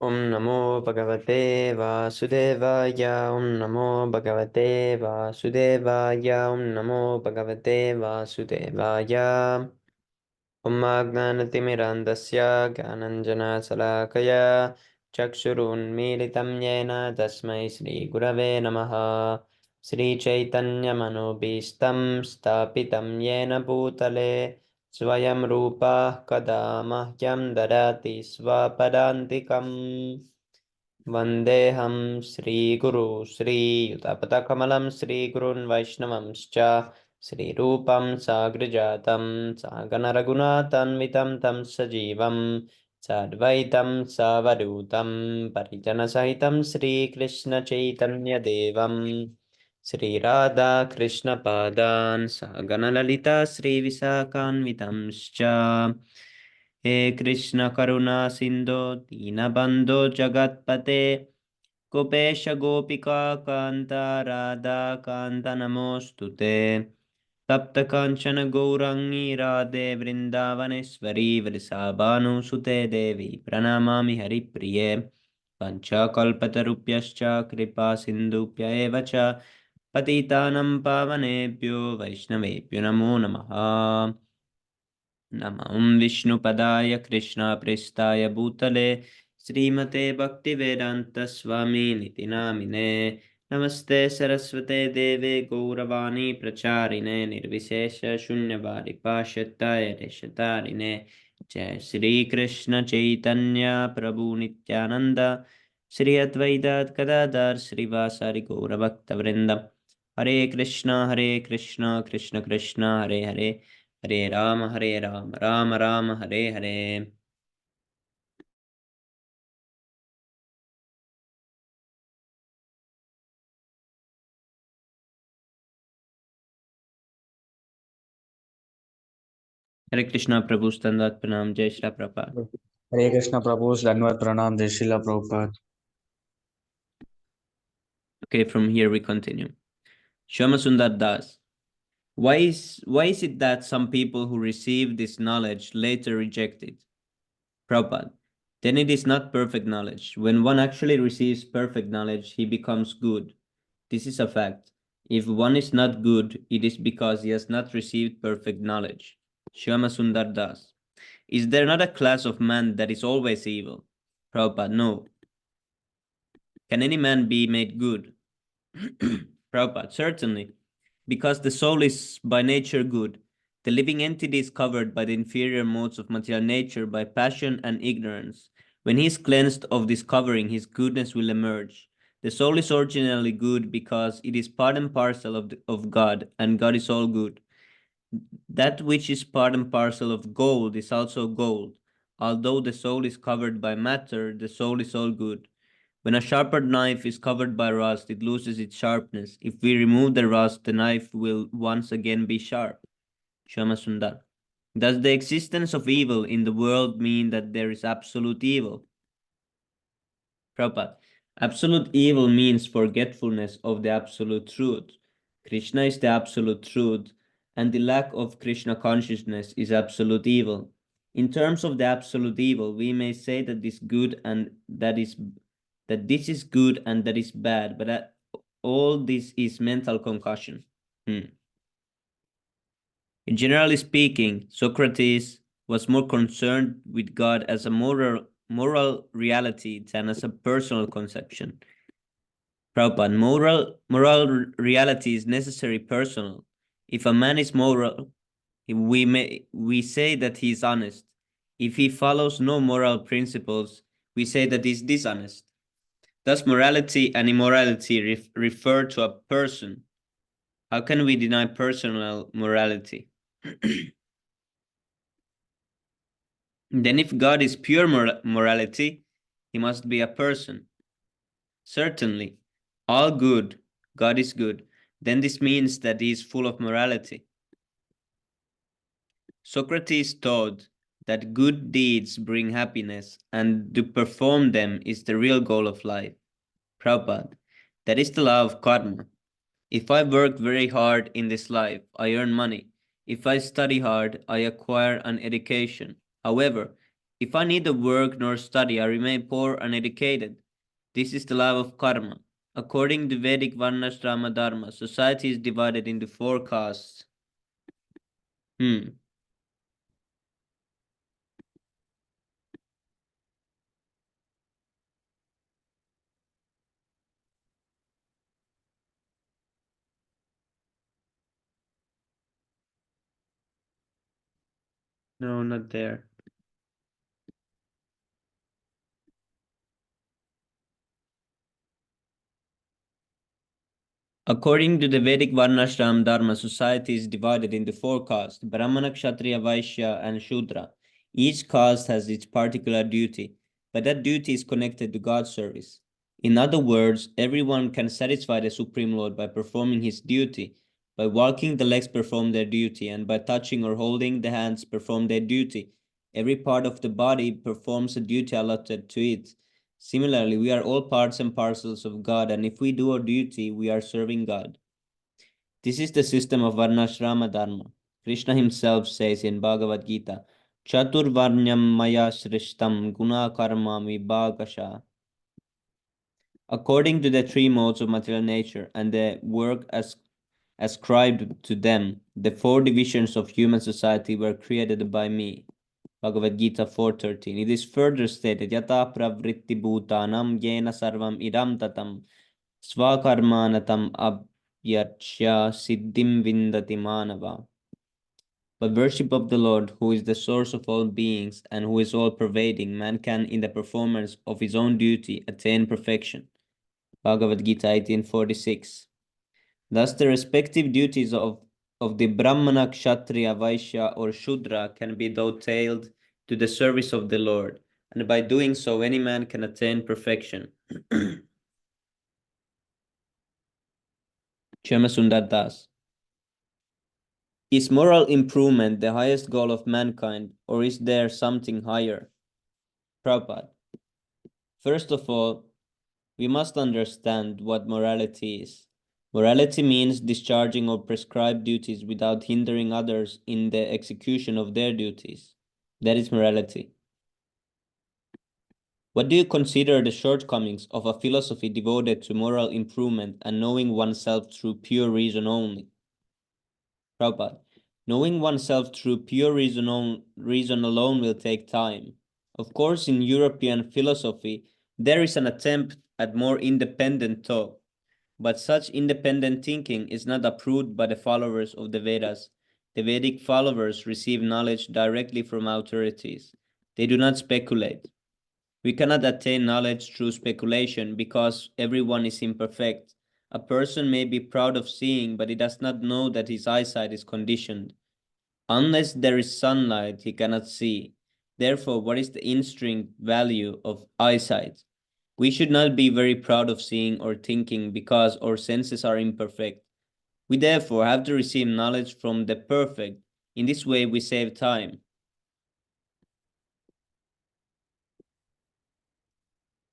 Om Namo Bhagavate Vasudevaya. Om Namo Bhagavate Vasudevaya. Om Namo Bhagavate Vasudevaya. Om Agnanatimirandasya Gyananjana-salakaya Chakshurunmilitam Yena Tasmai Shri Gurave Namaha. Shri Chaitanya Manobhistam Stapitam Yena Bhutale Swayam Rupa Kada Mahyam Dadati Swapadantikam. Vandeham Sri Guru Sri Yutapatakamalам Sri Gurun Vaishnavamscha Sri Rupam Sagrijatam Saganaragunatanvitam Tam Sajivam Sadvaitam Savadutam Parijana Sahitam Sri Krishna Chaitanya Devam Sri Radha Krishna Padan Saganalalita Sri Visakanvitamscha He Krishna Karuna Sindho Dinabandho Jagatpate Gopesha Gopika Kanta Radha Kanta Namostute Tapta Kanchana Gourangi Radhe Vrindavaneshwari Vrisabhanu Sute Devi Pranamami Hari Priye Pancha Kalpatarupyascha Kripa Sindhupya Evacha Patitanam Pavanebhyo Vaishnavebhyo Namo Namaha Namam Vishnupadaya Krishna Prestaya Bhutale Srimate Bhaktivedanta Swami Niti Namine Namaste Saraswate Deve Gauravani Pracharine Nirvisesha Shunyavadi Pashataya Deshatarine Jai Sri Krishna Chaitanya Prabhu Nityananda Sri Advaita Gadadhar Srivasari Gauravakta Vrindam Hare Krishna Krishna Krishna Hare Hare Hare Rama, Rama Rama, Hare Hare. Hare Krishna, Prabhu Standat Pranam, Jai Shri Prabhupada. हरे कृष्ण प्रभु धन्यवाद प्रणाम जय Srila Prabhupada. Okay, from here we continue. Shama Sundar Das. Why is it that some people who receive this knowledge later reject it? Prabhupada. Then it is not perfect knowledge. When one actually receives perfect knowledge, he becomes good. This is a fact. If one is not good, it is because he has not received perfect knowledge. Shama Sundar Das. Is there not a class of man that is always evil? Prabhupada, no. Can any man be made good? Prabhupada, certainly. Because the soul is by nature good. The living entity is covered by the inferior modes of material nature by passion and ignorance. When he is cleansed of this covering, his goodness will emerge. The soul is originally good because it is part and parcel of God, and God is all good. That which is part and parcel of gold is also gold. Although the soul is covered by matter, the soul is all good. When a sharpened knife is covered by rust, it loses its sharpness. If we remove the rust, the knife will once again be sharp. Shama Sundar. Does the existence of evil in the world mean that there is absolute evil? Prabhupada. Absolute evil means forgetfulness of the absolute truth. Krishna is the absolute truth, and the lack of Krishna consciousness is absolute evil. In terms of the absolute evil, we may say that this good and that this is good and that is bad, but that all this is mental concussion. Generally speaking, Socrates was more concerned with God as a moral reality than as a personal conception. Prabhupada, moral reality is necessary personal. If a man is moral, we say that he is honest. If he follows no moral principles, we say that he is dishonest. Thus, morality and immorality refer to a person. How can we deny personal morality? Then if God is pure morality, he must be a person. Certainly, all good, God is good. Then this means that he is full of morality. Socrates taught that good deeds bring happiness, and to perform them is the real goal of life. Prabhupada, that is the law of karma. If I work very hard in this life, I earn money. If I study hard, I acquire an education. However, If I neither work nor study, I remain poor and uneducated. This is the law of karma. According to Vedic Varnashrama Dharma, society is divided into four castes. Hmm. No, not there. According to the Vedic Varnashram Dharma, society is divided into four castes: Brahmana, Kshatriya, Vaishya, and Shudra. Each caste has its particular duty, but that duty is connected to God's service. In other words, everyone can satisfy the Supreme Lord by performing his duty. By walking, the legs perform their duty, and by touching or holding, the hands perform their duty. Every part of the body performs a duty allotted to it. Similarly, we are all parts and parcels of God, and if we do our duty, we are serving God. This is the system of Varnashrama Dharma. Krishna himself says in Bhagavad Gita, Chaturvarnyam maya shrishtam guna karma vibhagasha. According to the three modes of material nature and the work ascribed to them, the four divisions of human society were created by me. Bhagavad Gita 4:13. It is further stated, Yata pravritti bhutanam yena sarvam idam tatam svakarmanatam abhyarchya siddhim vindati manava. By worship of the Lord, who is the source of all beings and who is all pervading, man can, in the performance of his own duty, attain perfection. Bhagavad Gita 18:46. Thus, the respective duties of the Brahmana, Kshatriya, Vaishya, or Shudra can be dovetailed to the service of the Lord, and by doing so, any man can attain perfection. Sundar Das. Is moral improvement the highest goal of mankind, or is there something higher? Prabhupada. First of all, we must understand what morality is. Morality means discharging of prescribed duties without hindering others in the execution of their duties. That is morality. What do you consider the shortcomings of a philosophy devoted to moral improvement and knowing oneself through pure reason only? Prabhupada, knowing oneself through pure reason alone will take time. Of course, in European philosophy, there is an attempt at more independent thought, but such independent thinking is not approved by the followers of the Vedas. The Vedic followers receive knowledge directly from authorities. They do not speculate. We cannot attain knowledge through speculation because everyone is imperfect. A person may be proud of seeing, but he does not know that his eyesight is conditioned. Unless there is sunlight, he cannot see. Therefore, what is the intrinsic value of eyesight? We should not be very proud of seeing or thinking because our senses are imperfect. We therefore have to receive knowledge from the perfect. In this way, we save time.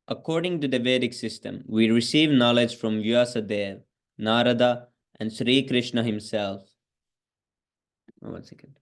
According to the Vedic system, we receive knowledge from Vyasadeva, Narada, and Sri Krishna himself. Oh, 1 second.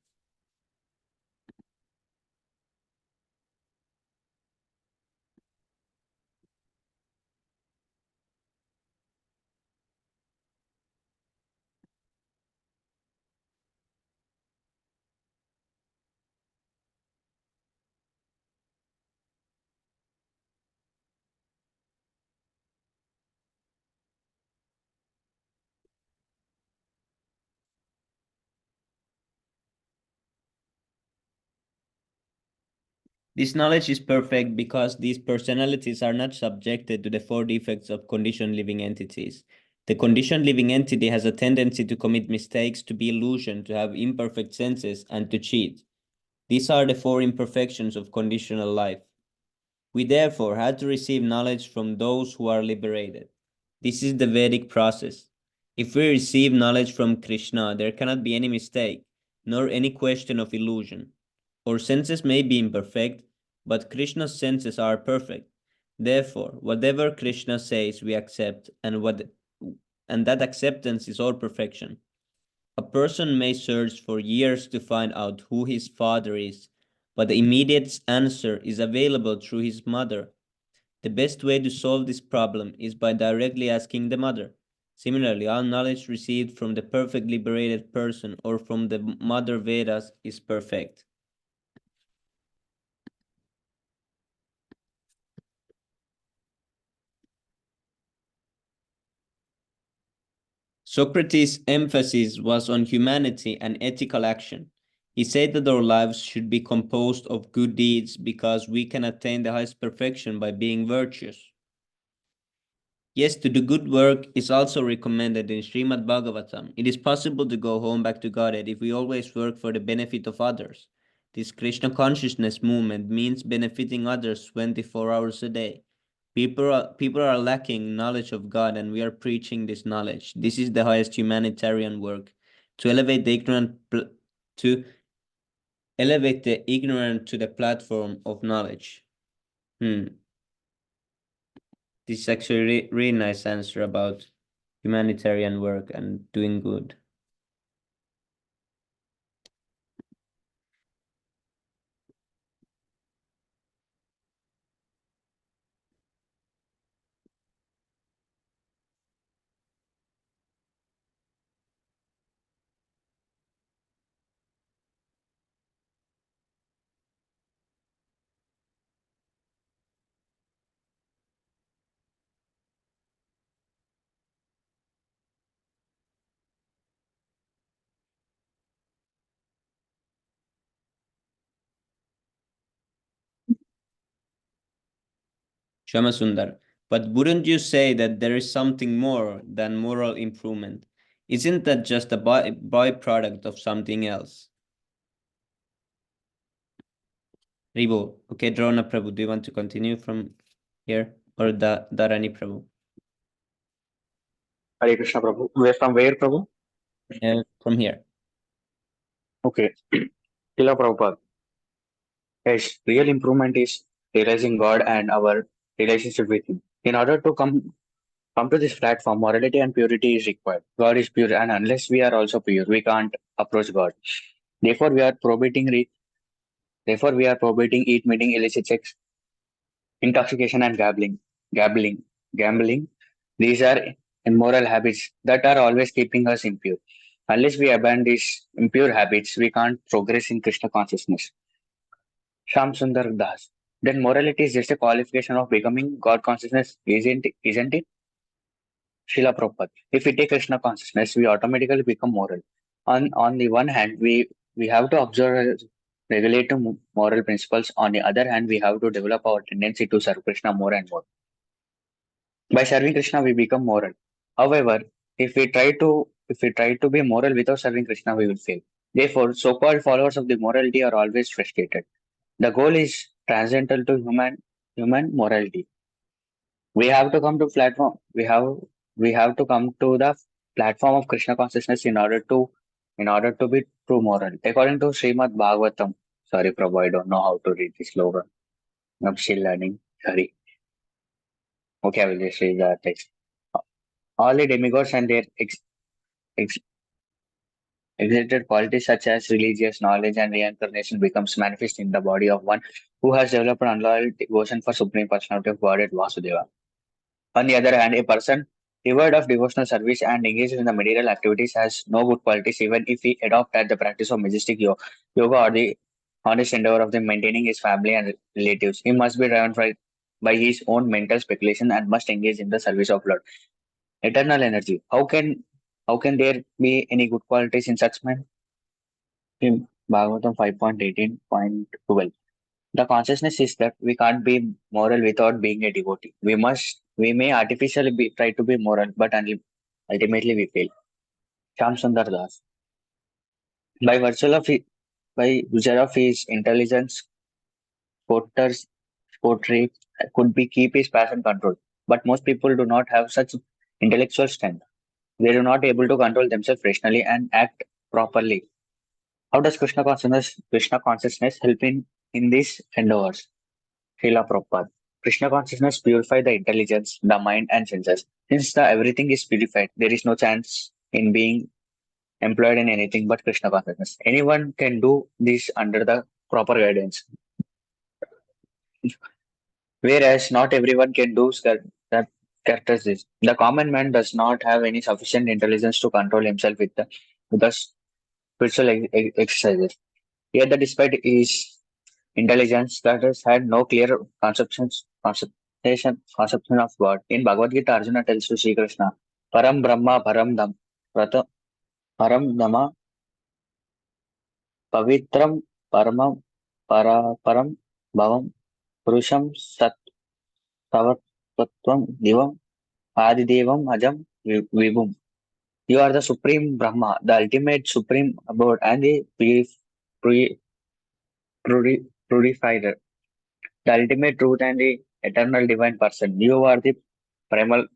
This knowledge is perfect because these personalities are not subjected to the four defects of conditioned living entities. The conditioned living entity has a tendency to commit mistakes, to be illusioned, to have imperfect senses, and to cheat. These are the four imperfections of conditional life. We therefore had to receive knowledge from those who are liberated. This is the Vedic process. If we receive knowledge from Krishna, there cannot be any mistake, nor any question of illusion. Our senses may be imperfect, but Krishna's senses are perfect. Therefore, whatever Krishna says, we accept, and that acceptance is all perfection. A person may search for years to find out who his father is, but the immediate answer is available through his mother. The best way to solve this problem is by directly asking the mother. Similarly, all knowledge received from the perfect liberated person or from the mother Vedas is perfect. Socrates' emphasis was on humanity and ethical action. He said that our lives should be composed of good deeds because we can attain the highest perfection by being virtuous. Yes, to do good work is also recommended in Srimad Bhagavatam. It is possible to go home back to Godhead if we always work for the benefit of others. This Krishna consciousness movement means benefiting others 24 hours a day. People are lacking knowledge of God, and we are preaching this knowledge. This is the highest humanitarian work. To elevate the to elevate the ignorant to the platform of knowledge. This is actually really nice answer about humanitarian work and doing good. Shamasundar. But wouldn't you say that there is something more than moral improvement? Isn't that just a byproduct of something else? Ribo, okay, Drona Prabhu, do you want to continue from here? Or Dharani Prabhu? Hare Krishna Prabhu. Where from where Prabhu? From here. Okay. Srila Prabhupada. Yes, real improvement is realizing God and our relationship with Him. In order to come to this platform, morality and purity is required. God is pure, and unless we are also pure, we can't approach God. Therefore, we are prohibiting. Therefore, we are prohibiting eat, meeting, illicit sex, intoxication, and gambling. These are immoral habits that are always keeping us impure. Unless we abandon these impure habits, we can't progress in Krishna consciousness. Sham Sundar Das. Then morality is just a qualification of becoming God consciousness, isn't it? Srila Prabhupada. If we take Krishna consciousness, we automatically become moral. On the one hand, we have to observe regulative moral principles. On the other hand, we have to develop our tendency to serve Krishna more and more. By serving Krishna, we become moral. However, if we try to be moral without serving Krishna, we will fail. Therefore, so-called followers of the morality are always frustrated. The goal is transcendental to human morality. We have to come to platform. We have to come to the platform of Krishna consciousness in order to be true moral. According to Srimad Bhagavatam. Sorry, Prabhu, I don't know how to read this slogan. I'm still learning. Sorry. Okay, I will just read the text. All the demigods and their ex- exalted qualities such as religious knowledge and reincarnation becomes manifest in the body of one who has developed an unloyal devotion for Supreme Personality of Godhead Vasudeva. On the other hand, a person devoid of devotional service and engaged in the material activities has no good qualities even if he adopt at the practice of majestic yoga or the honest endeavor of the maintaining his family and relatives. He must be driven by his own mental speculation and must engage in the service of Lord. Eternal energy. How can there be any good qualities in such man? In Bhagavatam 5.18.12. The consciousness is that we can't be moral without being a devotee. We may artificially try to be moral, but ultimately we fail. Sham Sundar Das. By virtue of by virtue of his intelligence, Potter's pottery could be keep his passion controlled. But most people do not have such intellectual strength. They are not able to control themselves rationally and act properly. How does Krishna consciousness help in these endeavors? Srila Prabhupada. Krishna consciousness purify the intelligence, the mind, and senses. Since everything is purified, there is no chance in being employed in anything but Krishna consciousness. Anyone can do this under the proper guidance. Whereas not everyone can do that characteristics. The common man does not have any sufficient intelligence to control himself with the spiritual exercises. Yet, despite his intelligence, Gatas had no clear conception of God. In Bhagavad Gita, Arjuna tells to Sri Krishna, Param Brahma Param Dham, Param Dhamma Pavitram Paramam Param Bhavam Purusham Sat Tavatvam Divam Adidevam Ajam Vibhum. You are the supreme Brahma, the ultimate supreme abode, and the puri- purifier, the ultimate truth and the eternal divine person. You are the primal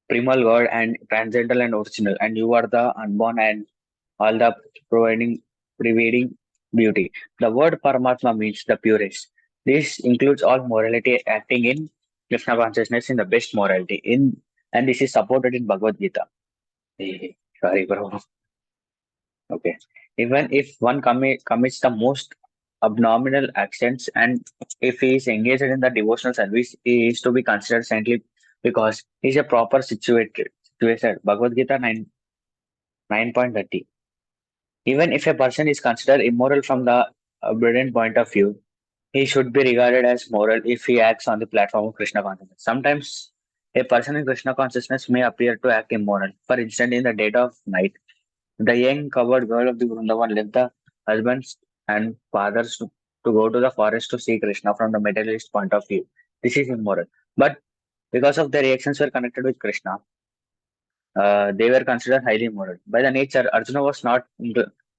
primal God and transcendental and original, and you are the unborn and all the providing pervading beauty. The word Paramatma means the purest. This includes all morality acting in Krishna consciousness in the best morality. And this is supported in Bhagavad Gita. Sorry, bro. Okay. Even if one commits the most abnormal actions and if he is engaged in the devotional service, he is to be considered saintly because he is a proper situated. Bhagavad Gita 9.30. Even if a person is considered immoral from the abundant point of view, he should be regarded as moral if he acts on the platform of Krishna consciousness. Sometimes a person in Krishna consciousness may appear to act immoral. For instance, in the dead of night, the young covered girl of the Vrindavan left the husbands and fathers to go to the forest to see Krishna from the materialist point of view. This is immoral. But because of their reactions were connected with Krishna, they were considered highly moral. By the nature, Arjuna was not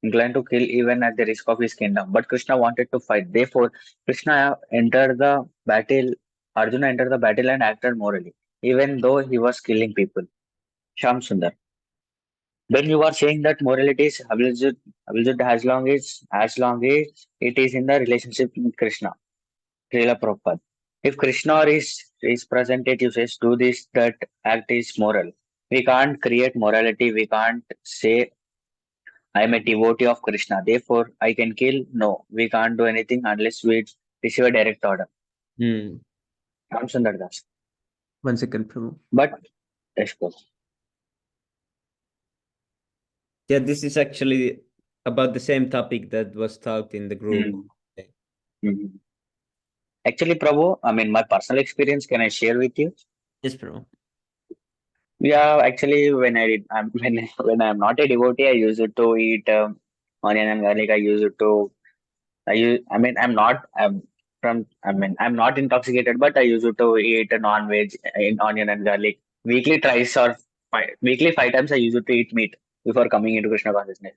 inclined to kill even at the risk of his kingdom, but Krishna wanted to fight. Therefore, Krishna entered the battle. Arjuna entered the battle and acted morally, even though he was killing people. Sham Sundar. When you are saying that morality is absolute as long as it is in the relationship with Krishna, Srila Prabhupada. If Krishna is present, it uses do this, that act is moral. We can't create morality. We can't say I am a devotee of Krishna. Therefore, I can kill. No, we can't do anything unless we receive a direct order. Hmm. Ram Sundar Das. 1 second, Prabhu. But let's go. Yeah, this is actually about the same topic that was talked in the group. Mm, mm. Actually, Prabhu, I mean, my personal experience, can I share with you? Yes, Prabhu. Yeah, actually, when I'm not a devotee, I use it to eat onion and garlic. I mean, I'm not intoxicated, but I use it to eat a non-veg in onion and garlic. Weekly 5 times I use it to eat meat before coming into Krishna consciousness.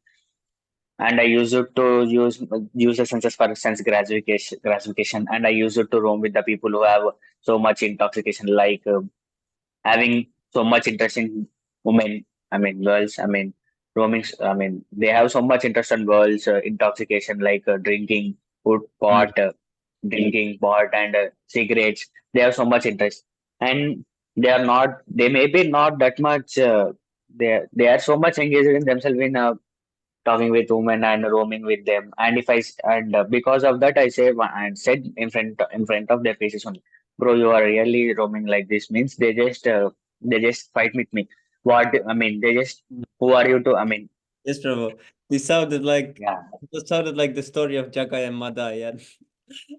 And I use it to use the senses for sense gratification, and I use it to roam with the people who have so much intoxication, like having so much interest in women, I mean girls, I mean roaming, I mean they have so much interest in girls, intoxication like drinking, food, Hmm. pot, and cigarettes. They have so much interest, and they may be not that much. They are so much engaged in themselves in talking with women and roaming with them. And if and because of that, I say and said in front of their faces only, bro, you are really roaming like this. Means they just fight with me. What I mean, they just who are you to? I mean, Yes, Prabhu. yeah. This sounded like the story of Jagai and Madai, and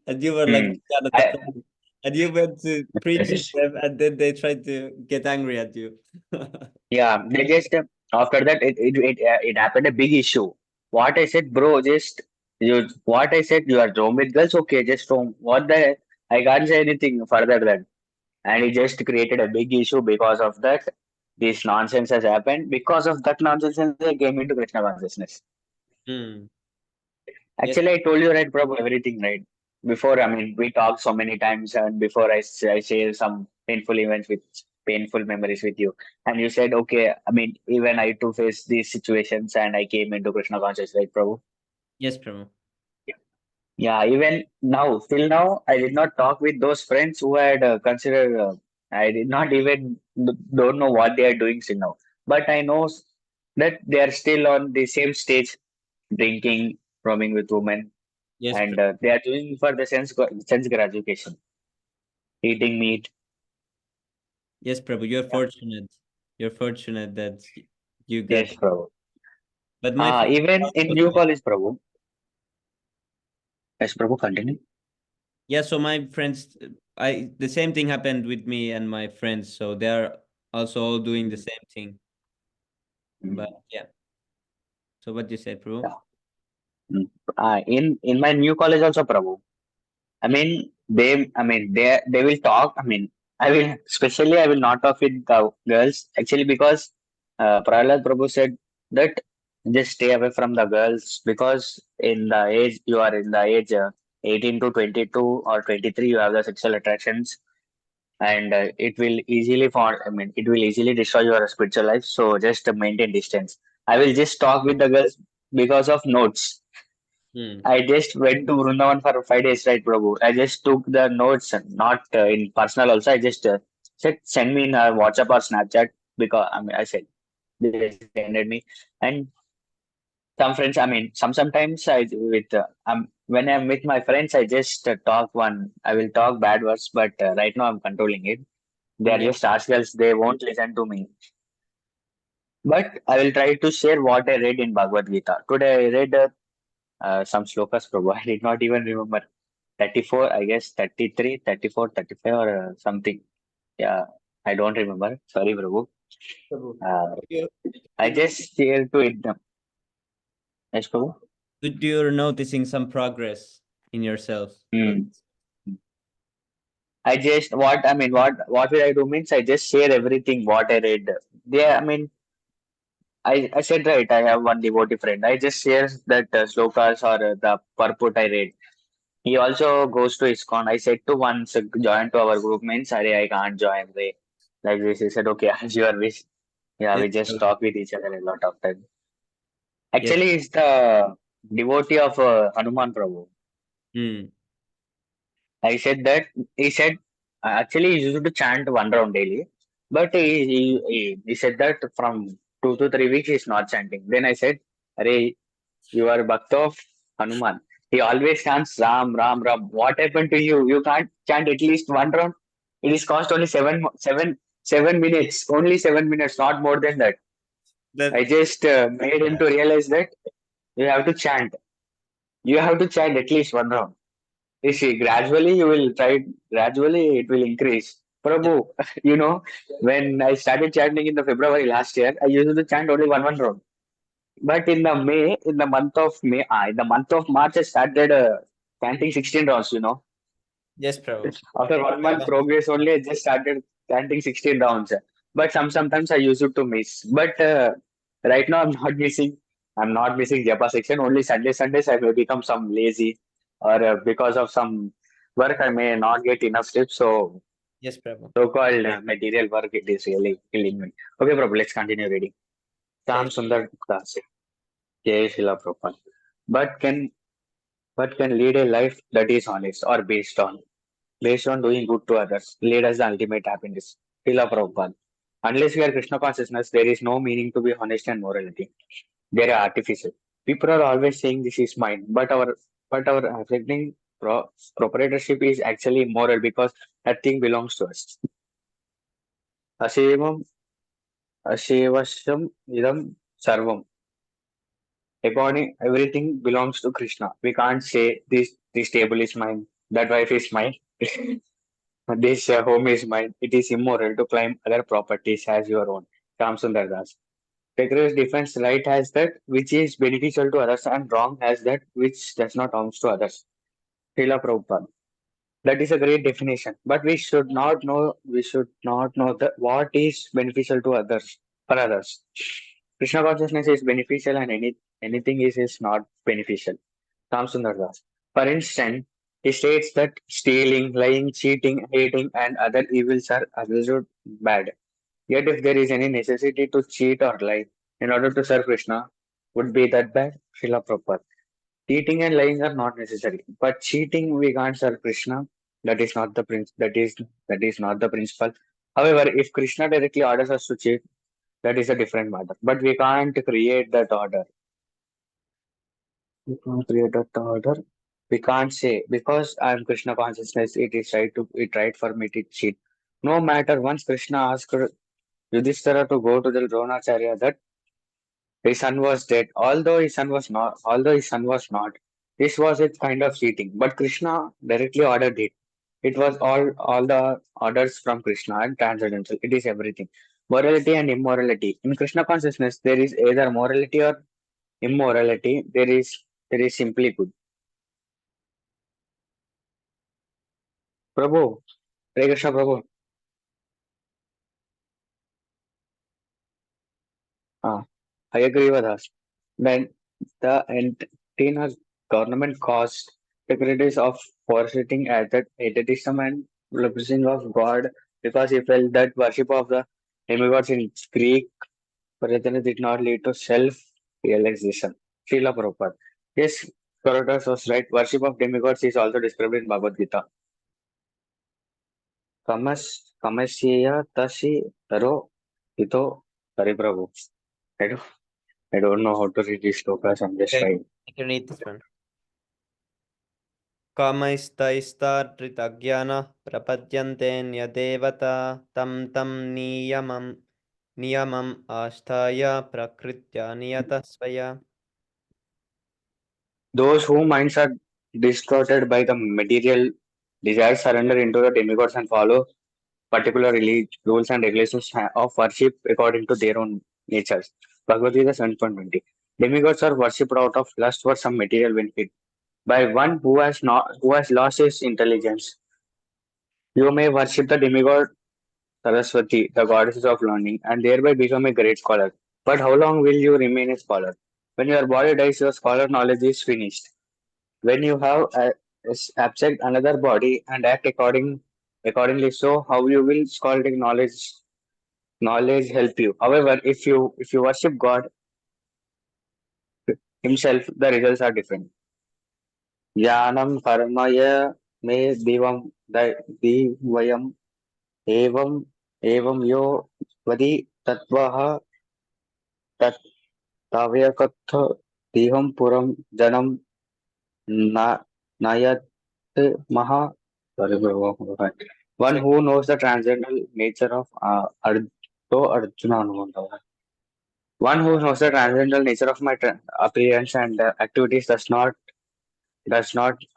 and you were like Hmm. the child of the I, family, and you went to preach to them, and then they tried to get angry at you. yeah, they just after that it happened a big issue. What I said, bro, just you. What I said, you are roam with girls, okay? Just roam. What the? I can't say anything further than. And it just created a big issue because of that. This nonsense has happened. Because of that nonsense, I came into Krishna consciousness. Hmm. Yes. Actually, I told you right, Prabhu, everything right. Before, I mean, we talked so many times, and before I share some painful memories with you, and you said, okay, I mean, even I too face these situations, and I came into Krishna consciousness, right, Prabhu? Yes, Prabhu. Yeah, even now, till now, I did not talk with those friends who had considered. I did not even don't know what they are doing still now. But I know that they are still on the same stage, drinking, roaming with women. Yes, and they are doing for the sense gratification, eating meat. yes, Prabhu. You're Yeah. fortunate. You're fortunate that you got. Yes, Prabhu. But my friends Even in also new say, college, Prabhu. Yes, Prabhu, continue. yeah. So my friends, I the same thing happened with me and my friends. So they are also all doing the Mm, same thing. But mm, yeah. So what you said, Prabhu? yeah. Mm. In my new college also, Prabhu. They will talk. I will not talk with the girls actually because Prahlad Prabhu said that just stay away from the girls because in the age you are in the age 18 to 22 or 23 you have the sexual attractions and it will easily it will easily destroy your spiritual life. So just maintain distance. I will just talk with the girls because of notes. Hmm. I just went to Vrindavan for 5 days, right, Prabhu? I just took the notes, not in personal. Also, I just said send me in WhatsApp or Snapchat because I said they sended me, and some friends. Sometimes I with when I'm with my friends, I just talk one. I will talk bad words, but right now I'm controlling it. They are Yeah. just harsh girls. They won't listen to me. But I will try to share what I read in Bhagavad Gita. Today I read some slokas, Prabhu. I did not even remember. 34, I guess 33, 34, 35, or something. Yeah, I don't remember. Sorry, Prabhu. Prabhu. Uh, You- I just share to it. Yes, Prabhu. You're noticing some progress in yourself. So Hmm. I just what will I do means I just share everything what I read. I said right. I have one devotee friend. I just share that slokas or the purport I read. He also goes to ISKCON. I said to once join to our group means sorry I can't join. They like this. He said okay as your wish. Yeah, yes, we just Prabhu. talk with each other a lot of time. Yes. Actually, he's the devotee of Hanuman Prabhu. Hmm. I said that he said actually he used to chant one round daily, but he said that from 2 to 3 weeks he's not chanting. Then I said, "Arey, you are Bhakt of Hanuman. He always chants Ram, Ram, Ram. What happened to you? You can't chant at least one round. It is cost only 7 minutes. Only 7 minutes, not more than that. That I just made him to realize that you have to chant. You have to chant at least one round. You see, gradually you will try. Gradually it will increase. Prabhu, when I started chanting in the February last year, I used to chant only one round. But in the month of May, in the month of March, I started chanting 16 rounds. yes, Prabhu. After 1 month progress only, I just started chanting 16 rounds. But sometimes I use it to miss. But right now I'm not missing. I'm not missing Japa section. Only Sundays I may become some lazy, or because of some work I may not get enough sleep. Yes, Prabhu. So-called material work it is really killing me. Okay, Prabhu, let's continue reading. Sam Thank Sundar Das. Jai Shila Prabhupada. But can but can lead a life that is honest or based on doing good to others, lead us the ultimate happiness. Srila Prabhupada. Unless we are Krishna consciousness, there is no meaning to be honest and morality. They are artificial. People are always saying this is mine, but our affecting proprietorship is actually immoral because nothing belongs to us. Asevam Asevasham idam sarvam. According everything belongs to Krishna. We can't say this table is mine, that wife is mine. This home is mine. It is immoral to claim other properties as your own. Shyam Sundar Das. Rigorous defense right has that which is beneficial to others and wrong has that which does not harm to others. Srila Prabhupada. That is a great definition. But we should not know that what is beneficial to others for others. Krishna consciousness is beneficial and anything is not beneficial. Shyam Sundar Das. For instance, he states that stealing, lying, cheating, hating, and other evils are absolute bad. Yet, if there is any necessity to cheat or lie in order to serve Krishna, would be that bad? Srila Prabhupada. Cheating and lying are not necessary, but cheating we can't serve Krishna. That is not the that is not the principle. However, if Krishna directly orders us to cheat, that is a different matter. But we can't create that order. We can't create that order. We can't say because I'm Krishna consciousness, it right for me to cheat. No matter once Krishna asked Yudhishthira to go to the Dronacharya that his son was dead, although his son was not. This was a kind of cheating. But Krishna directly ordered it. It was all the orders from Krishna and transcendental. It is everything. Morality and immorality. In Krishna consciousness, there is either morality or immorality. There is simply good. Prabhu, Hare Krishna Prabhu. Ah, I agree with us. Then the entire government caused secretaries of forsaking atheism and representing of God because he felt that worship of the demigods in Greek Pradhana did not lead to self-realization. Srila Prabhupada. Yes, Corotas was right. Worship of demigods is also described in Bhagavad Gita. Kamasya Tashi Taro Hito Hari Prabhu. I don't, I don't know how to read these slokas. I'm just Okay, trying. I can read this one. कामैस्तैस्तार्त्रितज्ञानः प्रपद्यन्तेऽन्यदेवता तं तं नियमम् आस्थाय प्रकृत्या नियतः स्वया. Those whose minds are distorted by the material desires surrender into the demigods and follow particular rules and regulations of worship according to their own natures. Bhagavad Gita 7.20. Demigods are worshipped out of lust for some material benefit by one who has lost his intelligence. You may worship the demigod Saraswati, the goddess of learning, and thereby become a great scholar. But how long will you remain a scholar? When your body dies, your scholar knowledge is finished. When you have absent another body and act accordingly, so how you will scholastic knowledge help you. However, if you worship God Himself, the results are different. Jnanam karmaya me divayam evam evam yo vadi tatvaha tat tavyakatha diham puram janam na nayat maha. Sorry, bro. One So, who knows the transcendental nature of Arjuna Hanuman. One who knows the transcendental nature of my appearance and activities does not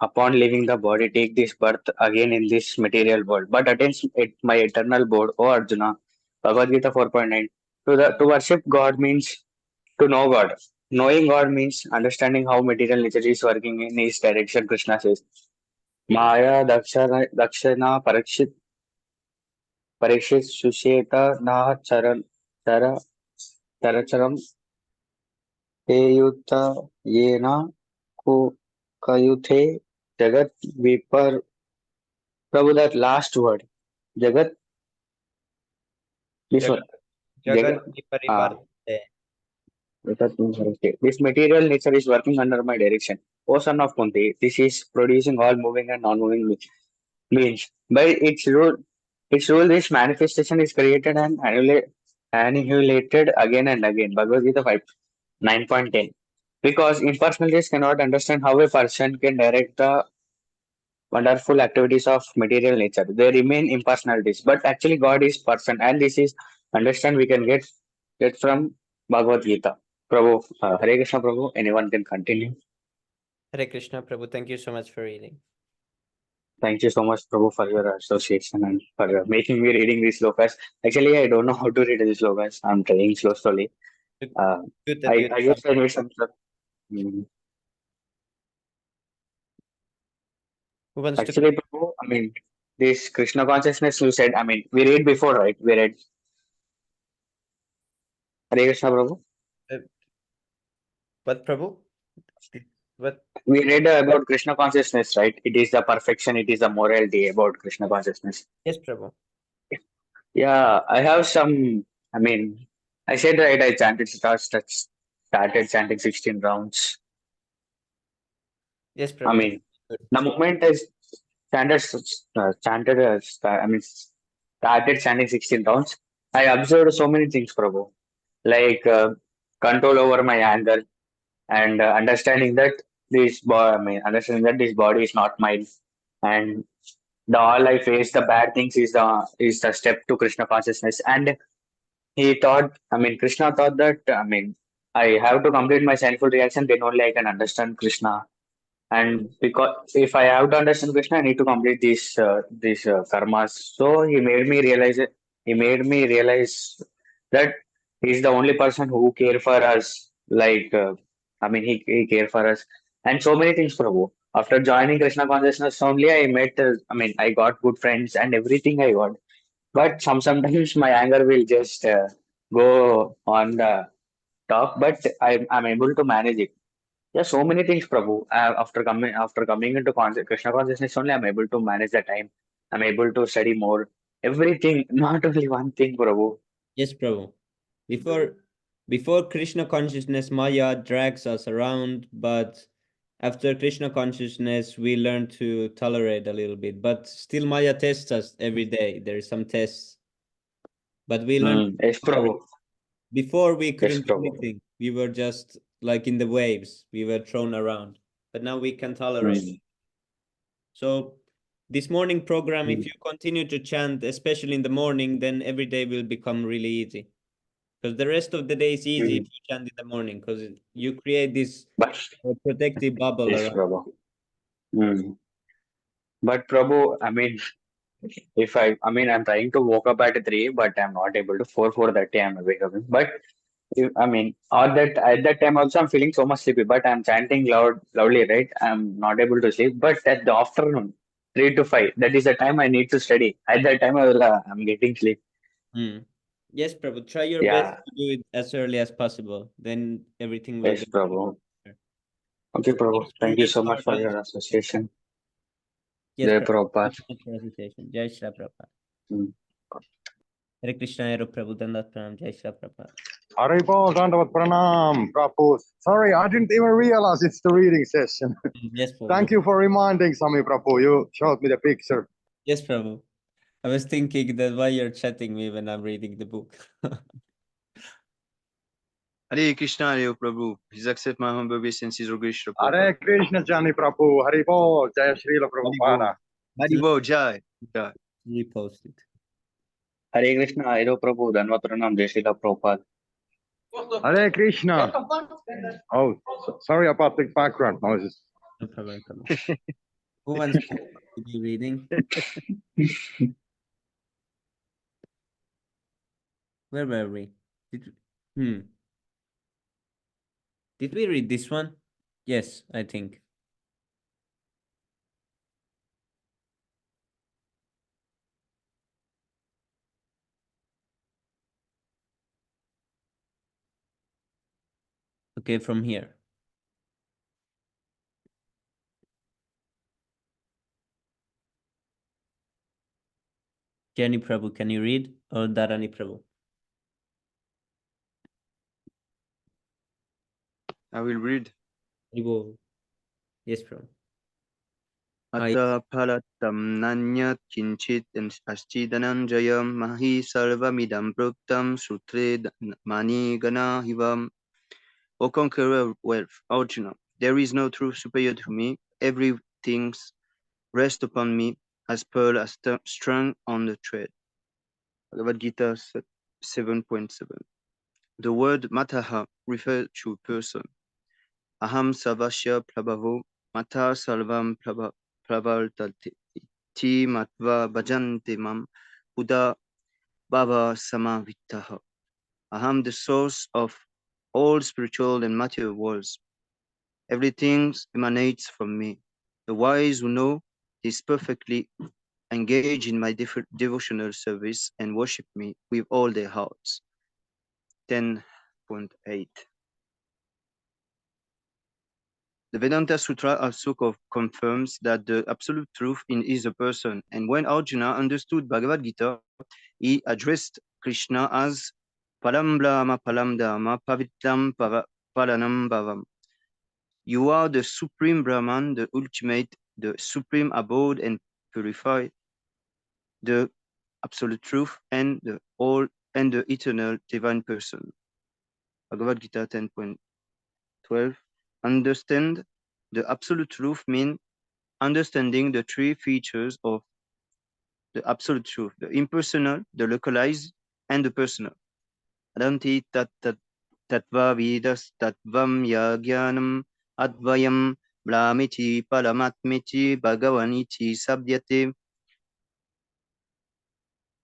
upon leaving the body take this birth again in this material world, but attains my eternal board, O Arjuna. Bhagavad Gita 4.9. To worship God means to know God. Knowing God means understanding how material nature is working in His direction. Krishna says, Maya dakshana parikshit susheta na chara characharam Eyuta yena ku kayuthe jagat vipar. Prabhu, that last word, jagat, this one, Jagat jagat, Jagat ah, Viparivarte. okay. This material nature is working under my direction. O son of Kunti, this is producing all moving and non-moving means. By its rule, this manifestation is created and annihilated again and again. Bhagavad Gita 5, 9.10. Because impersonalists cannot understand how a person can direct the wonderful activities of material nature. They remain impersonalities, but actually God is person, and this is understand we can get from Bhagavad Gita. Prabhu, Hare Krishna, Prabhu. Anyone can continue. Hare Krishna Prabhu, thank you so much for reading. Thank you so much, Prabhu, for your association and for making me reading these slokas. Actually, I don't know how to read these slokas. I'm trying slowly. Good Uh, good that I, you I have. guess I need some. Mm. Who wants to? Actually, Prabhu, I mean, this Krishna consciousness you said, I mean, we read before, right? We read Hare Krishna, Prabhu. Uh, what Prabhu? What? We read about Krishna consciousness, right? It is the perfection, it is the morality about Krishna consciousness. Yes, Prabhu. Yeah, I have some. I mean, I said right. I started chanting 16 rounds. Yes, I Prabhu. That's mean, good. the moment I chanted, started chanting 16 rounds, I observed so many things, Prabhu. Like control over my anger and understanding that. this body, I mean, understanding that this body is not mine, and the all I face, the bad things is the step to Krishna consciousness. And he thought, I mean, Krishna thought that, I mean, I have to complete my sinful reaction, then only I can understand Krishna. And because if I have to understand Krishna, I need to complete these karmas. So he made me realize it. He made me realize that he's the only person who care for us. Like, I mean, he care for us, and so many things, Prabhu. After joining Krishna consciousness only, I met. I mean, I got good friends and everything I got. But sometimes my anger will just go on the top, but I'm able to manage it. Yeah, so many things, Prabhu. After coming into Krishna consciousness only, I'm able to manage the time. I'm able to study more. Everything, not only one thing, Prabhu. Yes, Prabhu. Before Krishna consciousness, Maya drags us around, but after Krishna consciousness, we learn to tolerate a little bit. But still, Maya tests us every day. There is some tests, but we learn to Yes, tolerate. Prabhu. Before we Yes, couldn't do Prabhu. anything. We were just like in the waves. We were thrown around. But now we can tolerate. Mm. So this morning program, if Mm. you continue to chant, especially in the morning, then every day will become really easy. Because the rest of the day is easy if Mm. you chant in the morning, because you create this But protective bubble yes, around. Prabhu. Mm. But Prabhu, I mean, if I mean, I'm trying to woke up at 3, but I'm not able to. 4:30, I'm awake. But I mean, at that time also, I'm feeling so much sleepy, but I'm chanting loudly, right? I'm not able to sleep. But at the afternoon, 3 to 5, that is the time I need to study. At that time, I'm getting sleep. Hmm. Yes, Prabhu, try your best Yeah, to do it as early as possible. Then everything will yes, be Prabhu. better. Okay, So Prabhu. thanks for Thank you being so our much for host. your association. Yes, Jai Prabhu. Prabhupada. Thank you so much for the association. Jai Shri Prabhupada. Mm. Hare Krishna, Hare Prabhu, Dandat Pranam, Jai Shri Prabhupada. Haribol, Dandavat Pranam, Prabhu. Sorry, I didn't even realize it's the reading session. Yes, Prabhu. Thank you for reminding Sami Prabhu. You showed me the picture. Yes, Prabhu. I was thinking that why you're chatting me when I'm reading the book. Hare Krishna, Hare Prabhu. Please accept my humble obeisances, O Krishna Prabhupada. Hare Krishna, Jani Prabhu. Haribol, Jaya Srila Prabhupada. Haribo, Jai. Jai. Reposted. Hare Krishna, Hare Prabhu, Dhanvat Pranam, Jai Srila Prabhupada. Hare Krishna. Oh, sorry about the background noises. No problem, Prabhu. Who wants to be reading? Where were we? Did Did we read this one? Yes, I think. Okay, from here. Jenny Prabhu, can you read? Or Dharani Prabhu? I will read. Ivo. Yes, Prabhu. Atta phalatam nanyat kinchit asti dhananjayam mahi sarvamidam proktam sutre mani gana hivam. O conqueror wealth, Arjuna, there is no truth superior to me. Everything rests upon me as pearl as strung on the thread. Bhagavad Gita 7.7. The word mataha refers to person. Aham sarvasya prabhavo mata sarvam pravartate ti matva bhajante mam buddha bhava samavitaha. Aham, the source of all spiritual and material worlds. Everything emanates from me. The wise who know this perfectly engage in my devotional service and worship me with all their hearts. 10.8. The Vedanta Sutra also confirms that the absolute truth is a person, and when Arjuna understood Bhagavad Gita, he addressed Krishna as Palam Brahma Palam Dharma Pavitram Palanam Bhavam. You are the supreme Brahman, the ultimate, the supreme abode and purified, the absolute truth, and the all and the eternal divine person. Bhagavad Gita 10.12. Understand The absolute truth means understanding the three features of the absolute truth: the impersonal, the localized, and the personal. Adanti tattva vidas tattvam yagyanam advayam blamiti palamatmiti bhagavaniti sabdyate.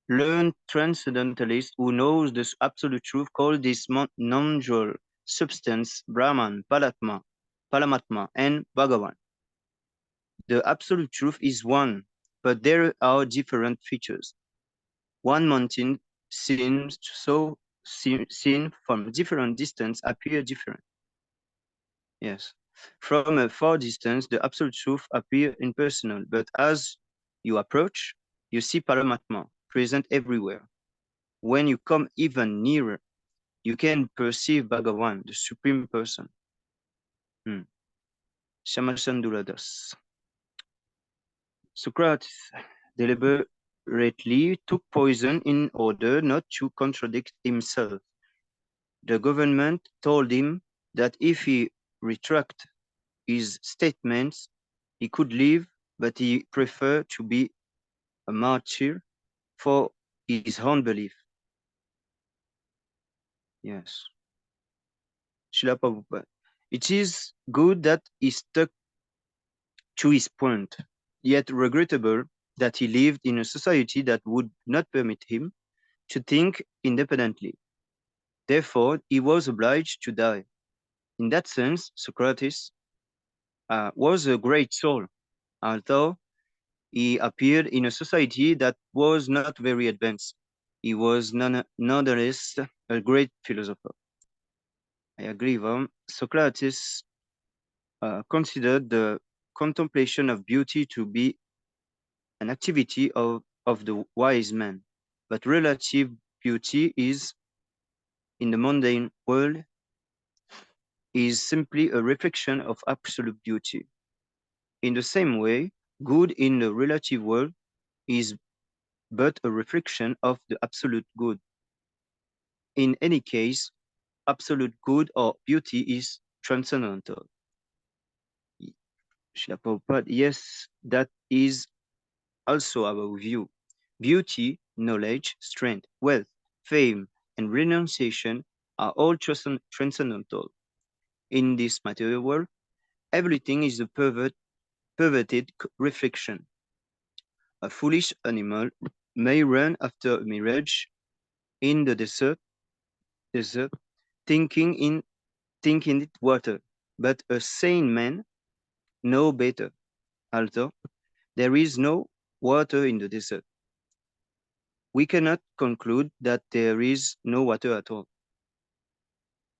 Learned transcendentalist who knows the absolute truth call this non-dual substance Brahman, Paramatma, and Bhagavan. The absolute truth is one, but there are different features. One mountain seems so seen from different distance appear different. Yes. From a far distance, the absolute truth appear impersonal, but as you approach, you see Paramatma present everywhere. When you come even nearer, you can perceive Bhagavan, the Supreme Person. Shamasanduladas. Socrates deliberately took poison in order not to contradict himself. The government told him that if he retracted his statements, he could live, but he preferred to be a martyr for his own belief. Yes. Srila Prabhupada. It is good that he stuck to his point, yet regrettable that he lived in a society that would not permit him to think independently. Therefore, he was obliged to die. In that sense, Socrates was a great soul, although he appeared in a society that was not very advanced. He was nonetheless a great philosopher. I agree. Socrates considered the contemplation of beauty to be an activity of the wise man, but relative beauty is, in the mundane world, is simply a reflection of absolute beauty. In the same way, good in the relative world is but a reflection of the absolute good. In any case, absolute good or beauty is transcendental. Srila Prabhupada, yes, that is also our view. Beauty, knowledge, strength, wealth, fame, and renunciation are all transcendental. In this material world, everything is a perverted reflection. A foolish animal may run after a mirage in the desert, thinking it water, but a sane man know better. Although there is no water in the desert, we cannot conclude that there is no water at all.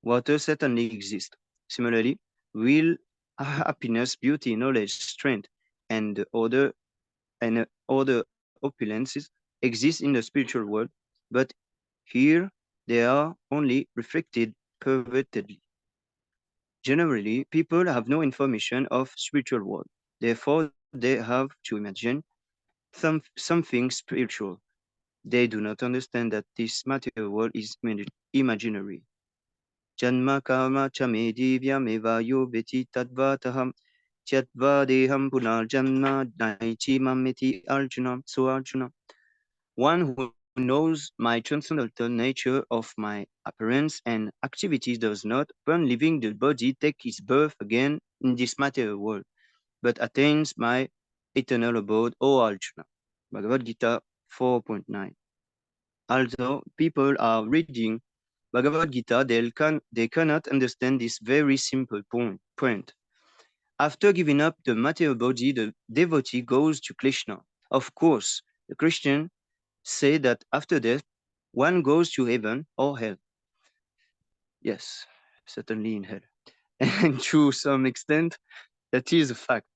Water certainly exists. Similarly, will, happiness, beauty, knowledge, strength, and other opulences exist in the spiritual world, but here they are only reflected pervertedly. Generally, people have no information of spiritual world. Therefore, they have to imagine something spiritual. They do not understand that this material world is imaginary. Janma karma chame divyam evayo beti tadvataham tyatva deham punarjanma naichi mameti arjuna. So Arjuna, one who knows my transcendental nature of my appearance and activities does not, upon leaving the body, take his birth again in this material world, but attains my eternal abode, O Arjuna. Bhagavad Gita 4.9. Although people are reading Bhagavad Gita, they cannot understand this very simple point. After giving up the material body, the devotee goes to Krishna. Of course, the Christian say that after death, one goes to heaven or hell. Yes, certainly in hell. And to some extent, that is a fact.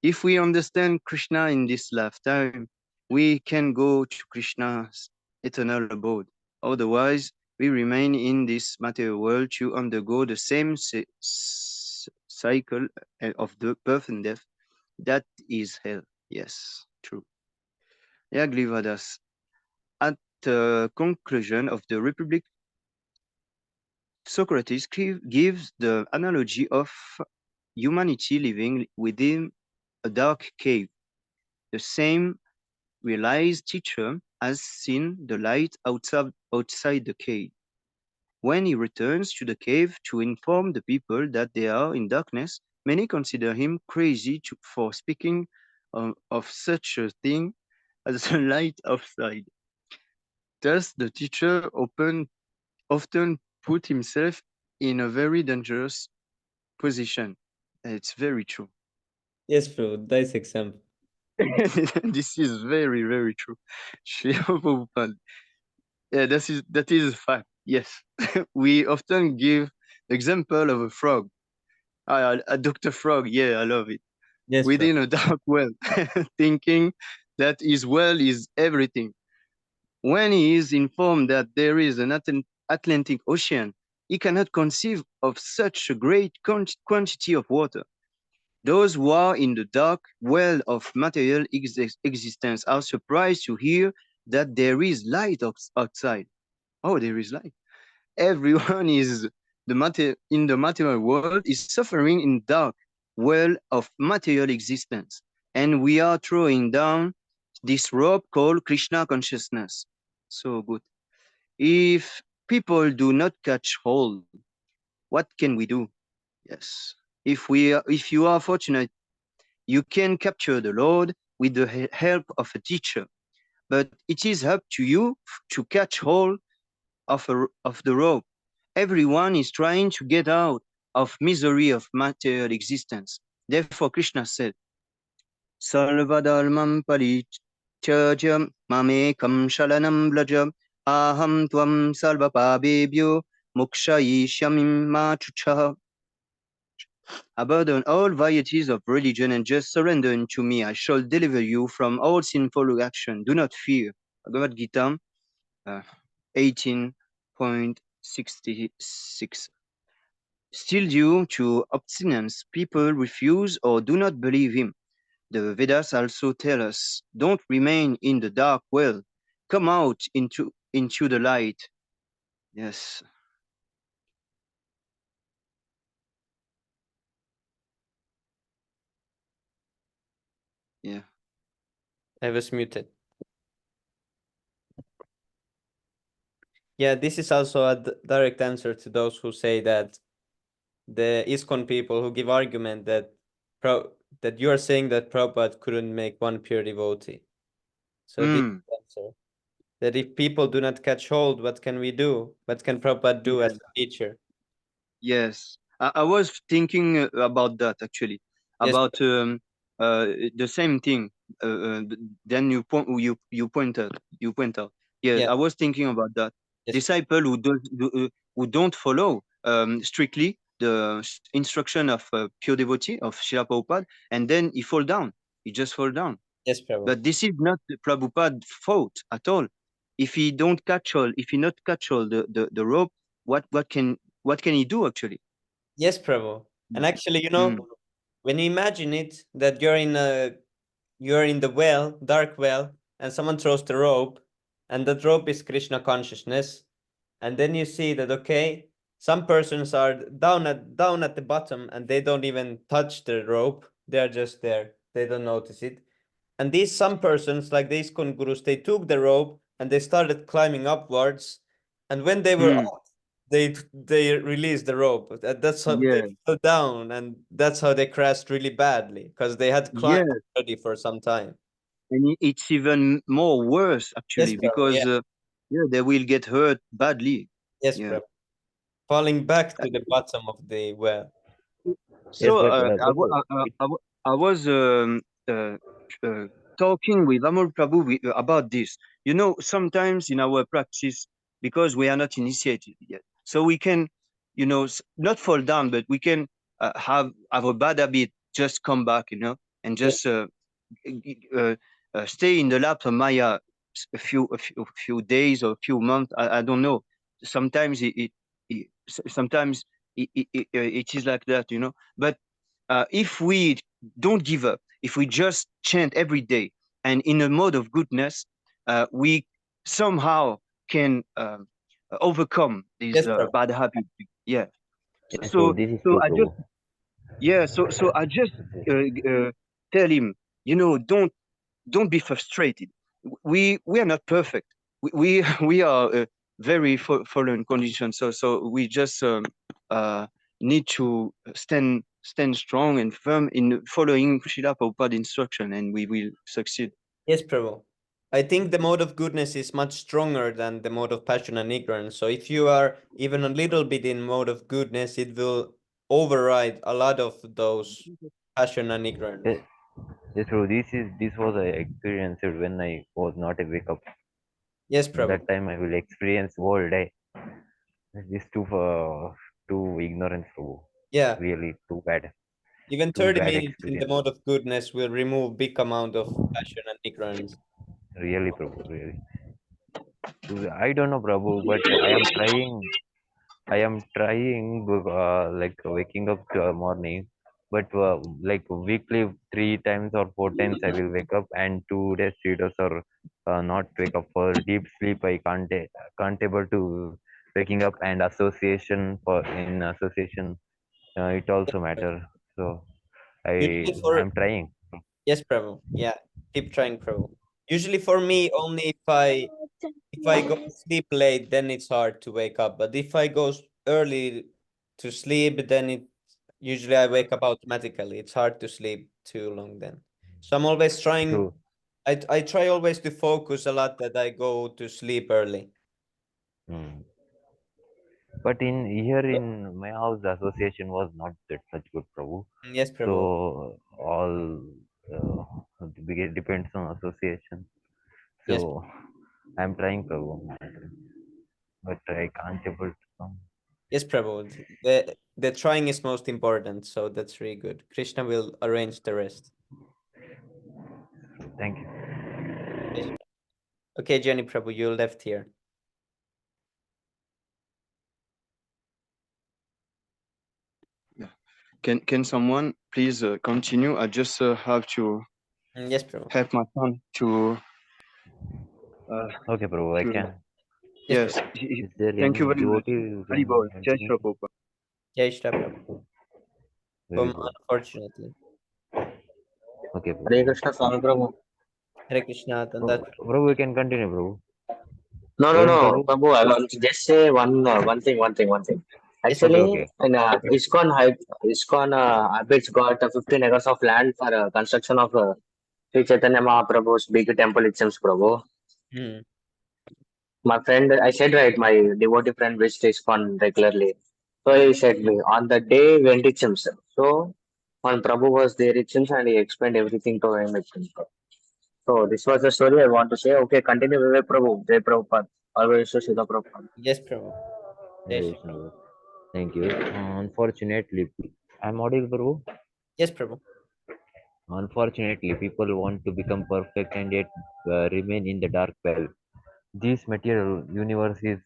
If we understand Krishna in this lifetime, we can go to Krishna's eternal abode. Otherwise, we remain in this material world to undergo the same cycle of the birth and death. That is hell. Yes, true. Yagrivadas. At the conclusion of the Republic, Socrates gives the analogy of humanity living within a dark cave. The same realized teacher has seen the light outside the cave. When he returns to the cave to inform the people that they are in darkness, many consider him crazy for speaking of such a thing as the light outside. Thus, the teacher often put himself in a very dangerous position. It's very true. Yes, bro. Nice example. This is very, very true. Srila Prabhupada. Yeah, that is a fact. Yes, we often give the example of a frog. A Dr. Frog. Yeah, I love it. Yes, bro. Within a dark well, thinking that his well is everything. When he is informed that there is an Atlantic Ocean, he cannot conceive of such a great quantity of water. Those who are in the dark well of material existence are surprised to hear that there is light outside. Oh, there is light. Everyone is in the material world is suffering in dark well of material existence, and we are throwing down this rope called Krishna consciousness. So good. If people do not catch hold, what can we do? Yes. If you are fortunate, you can capture the Lord with the help of a teacher. But it is up to you to catch hold of the rope. Everyone is trying to get out of misery of material existence. Therefore, Krishna said, Sarvadharmam parityajya mamekam shalanam blaja aham tvam sarvapabebhyo mokshayishyamim machucha. Abandon all varieties of religion and just surrender unto me. I shall deliver you from all sinful action. Do not fear. Bhagavad Gita 18.66. Still due to abstinence, people refuse or do not believe him. The Vedas also tell us, don't remain in the dark well. Come out into the light. Yes. Yeah. I was muted. Yeah, this is also a direct answer to those who say that the ISKCON people who give argument that that you are saying that Prabhupada couldn't make one pure devotee. So this is the answer. That if people do not catch hold, what can we do? What can Prabhupada do as a teacher? Yes. I was thinking about that actually. Yes. About the same thing. Then you point out. Yes, Yeah. I was thinking about that. Yes. Disciple who don't follow strictly the instruction of pure devotee of Srila Prabhupada, and then he fall down. He just fall down. Yes, Prabhupada. But this is not the Prabhupada fault at all. If he not catch all the rope, what can he do actually? Yes, Prabhu. And actually, you know, when you imagine it, that you're in the well, dark well, and someone throws the rope, and that rope is Krishna consciousness, and then you see that okay, some persons are down at the bottom and they don't even touch the rope, they're just there, they don't notice it. And these some persons, like these ISKCON gurus, they took the rope and they started climbing upwards, and when they were up, they released the rope. That's how they fell down, and that's how they crashed really badly, because they had climbed already for some time. And it's even more worse actually, Yes, Prabhu, because they will get hurt badly. yes, Yeah. Prabhu. Falling back to the bottom of the well. So I was talking with Amol Prabhu about this. You know, sometimes in our practice, because we are not initiated yet, so we can, you know, not fall down, but we can have a bad habit, just come back, you know, and just stay in the lap of Maya a few days or a few months. I don't know. Sometimes sometimes it is like that, you know. But if we don't give up, if we just chant every day and in a mode of goodness, we somehow can overcome these Yes, Prabhu. bad habits. Yeah. So this is So true, I just Prabhu. Yeah, so I just tell him, don't be frustrated. We are not perfect. We are very fallen condition. So we just uh, need to stand strong and firm in following Srila Prabhupada instruction, and we will succeed. Yes, Prabhu. I think the mode of goodness is much stronger than the mode of passion and ignorance. So if you are even a little bit in mode of goodness, it will override a lot of those passion and ignorance. Yes, yes, bro. This was I experienced it when I was not a wake up. Yes, That Prabhu. time I will experience whole day. This too ignorance, bro. Yeah. Really too bad. Even Too 30 bad minutes in the experience. mode of goodness will remove big amount of passion and ignorance. Really, Prabhu. Really. I don't know, Prabhu, but I am trying. I am trying, like waking up to a morning, but like weekly 3 times or 4 times I will wake up, and 2 days, 3 days or not wake up for deep sleep. I can't able to waking up, and association for in association it also matter. So Usually for I'm trying. yes, Prabhu. Yeah, keep trying, Prabhu. Usually for me, only if I go to sleep late, then it's hard to wake up. But if I go early to sleep, then it usually I wake up automatically. It's hard to sleep too long then. So I'm always trying. True. I try always to focus a lot that I go to sleep early. Hmm. But in here in my house, the association was not that such good, Prabhu. Yes, Prabhu. So all depends on association. Yes, So I'm trying, Prabhu, but I can't able to come. yes, Prabhu. The trying is most important, so that's really good. Krishna will arrange the rest. Thank you. Yes. Okay, Jenny Prabhu, you left here. Can someone please continue? I just have to Yes, Prabhu. help my son to Okay, Prabhu, I to can. Yes, yes. Prabhu. Is there Thank any you very much. devotee who Hari can Bol. help Jai me? Shri Prabhupada. Jai Shri Prabhu. Very good. Unfortunately. Okay, Hare Prabhu. Krishna Swami Prabhu. Hare Krishna, and that Prabhu, you can continue, Prabhu. No, Go no, on, no, Prabhu. Prabhu. I want to just say one thing. yes, Okay, Actually, okay. in ISKCON, Abid's got 15 acres of land for construction of Sri Chaitanya Mahaprabhu's big temple. It seems, Prabhu. hmm. My friend, I said right, my devotee friend visits ISKCON regularly. So he said me on the day when it seems. So when Prabhu was there, it seems, and he explained everything to him. It seems. So this was the story I want to say. Okay, continue with Prabhu. Jai Prabhupada. Always Srila Prabhupada. Yes, Prabhu. Jai Very Shri Prabhu. good. Thank you. Unfortunately, I'm audible, Prabhu. Yes, Prabhu. Unfortunately, people want to become perfect and yet remain in the dark well. This material universe is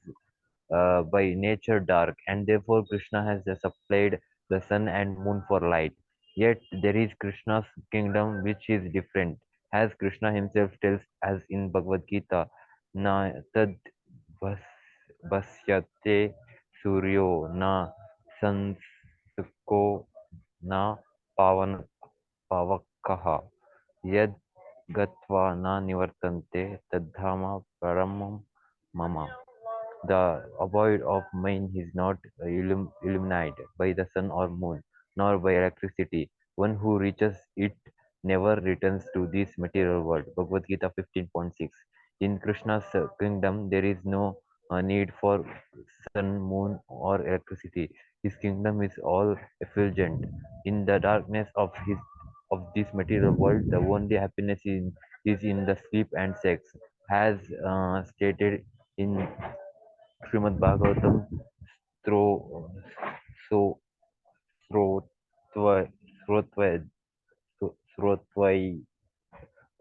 by nature dark, and therefore Krishna has supplied the sun and moon for light. Yet there is Krishna's kingdom which is different, as Krishna himself tells us in Bhagavad Gita, na tad bhasyate suryo na sansko na pavan pavakaha yad gatva na nivartante tadhama paramam mama. The void of mind is not illuminated by the sun or moon, nor by electricity. One who reaches it never returns to this material world. Bhagavad Gita 15.6. In Krishna's kingdom, there is no need for sun, moon, or electricity. His kingdom is all effulgent. In the darkness of this material world, the only happiness is in the sleep and sex, as stated in Srimad Bhagavatam thro so srotva srotva srotvai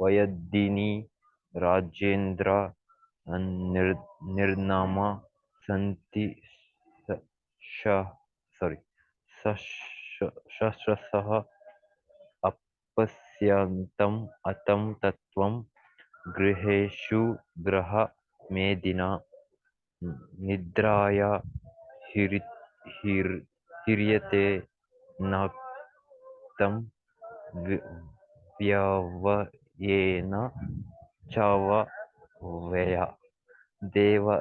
vayadini Rajendra nirnama santi sha sorry sashasah apasyantam atam tatvam गृहेषु ग्रह Medina निद्राया हिर, हिर, हिर्यते न तं व्यवयेन चवया देवचर्तिहया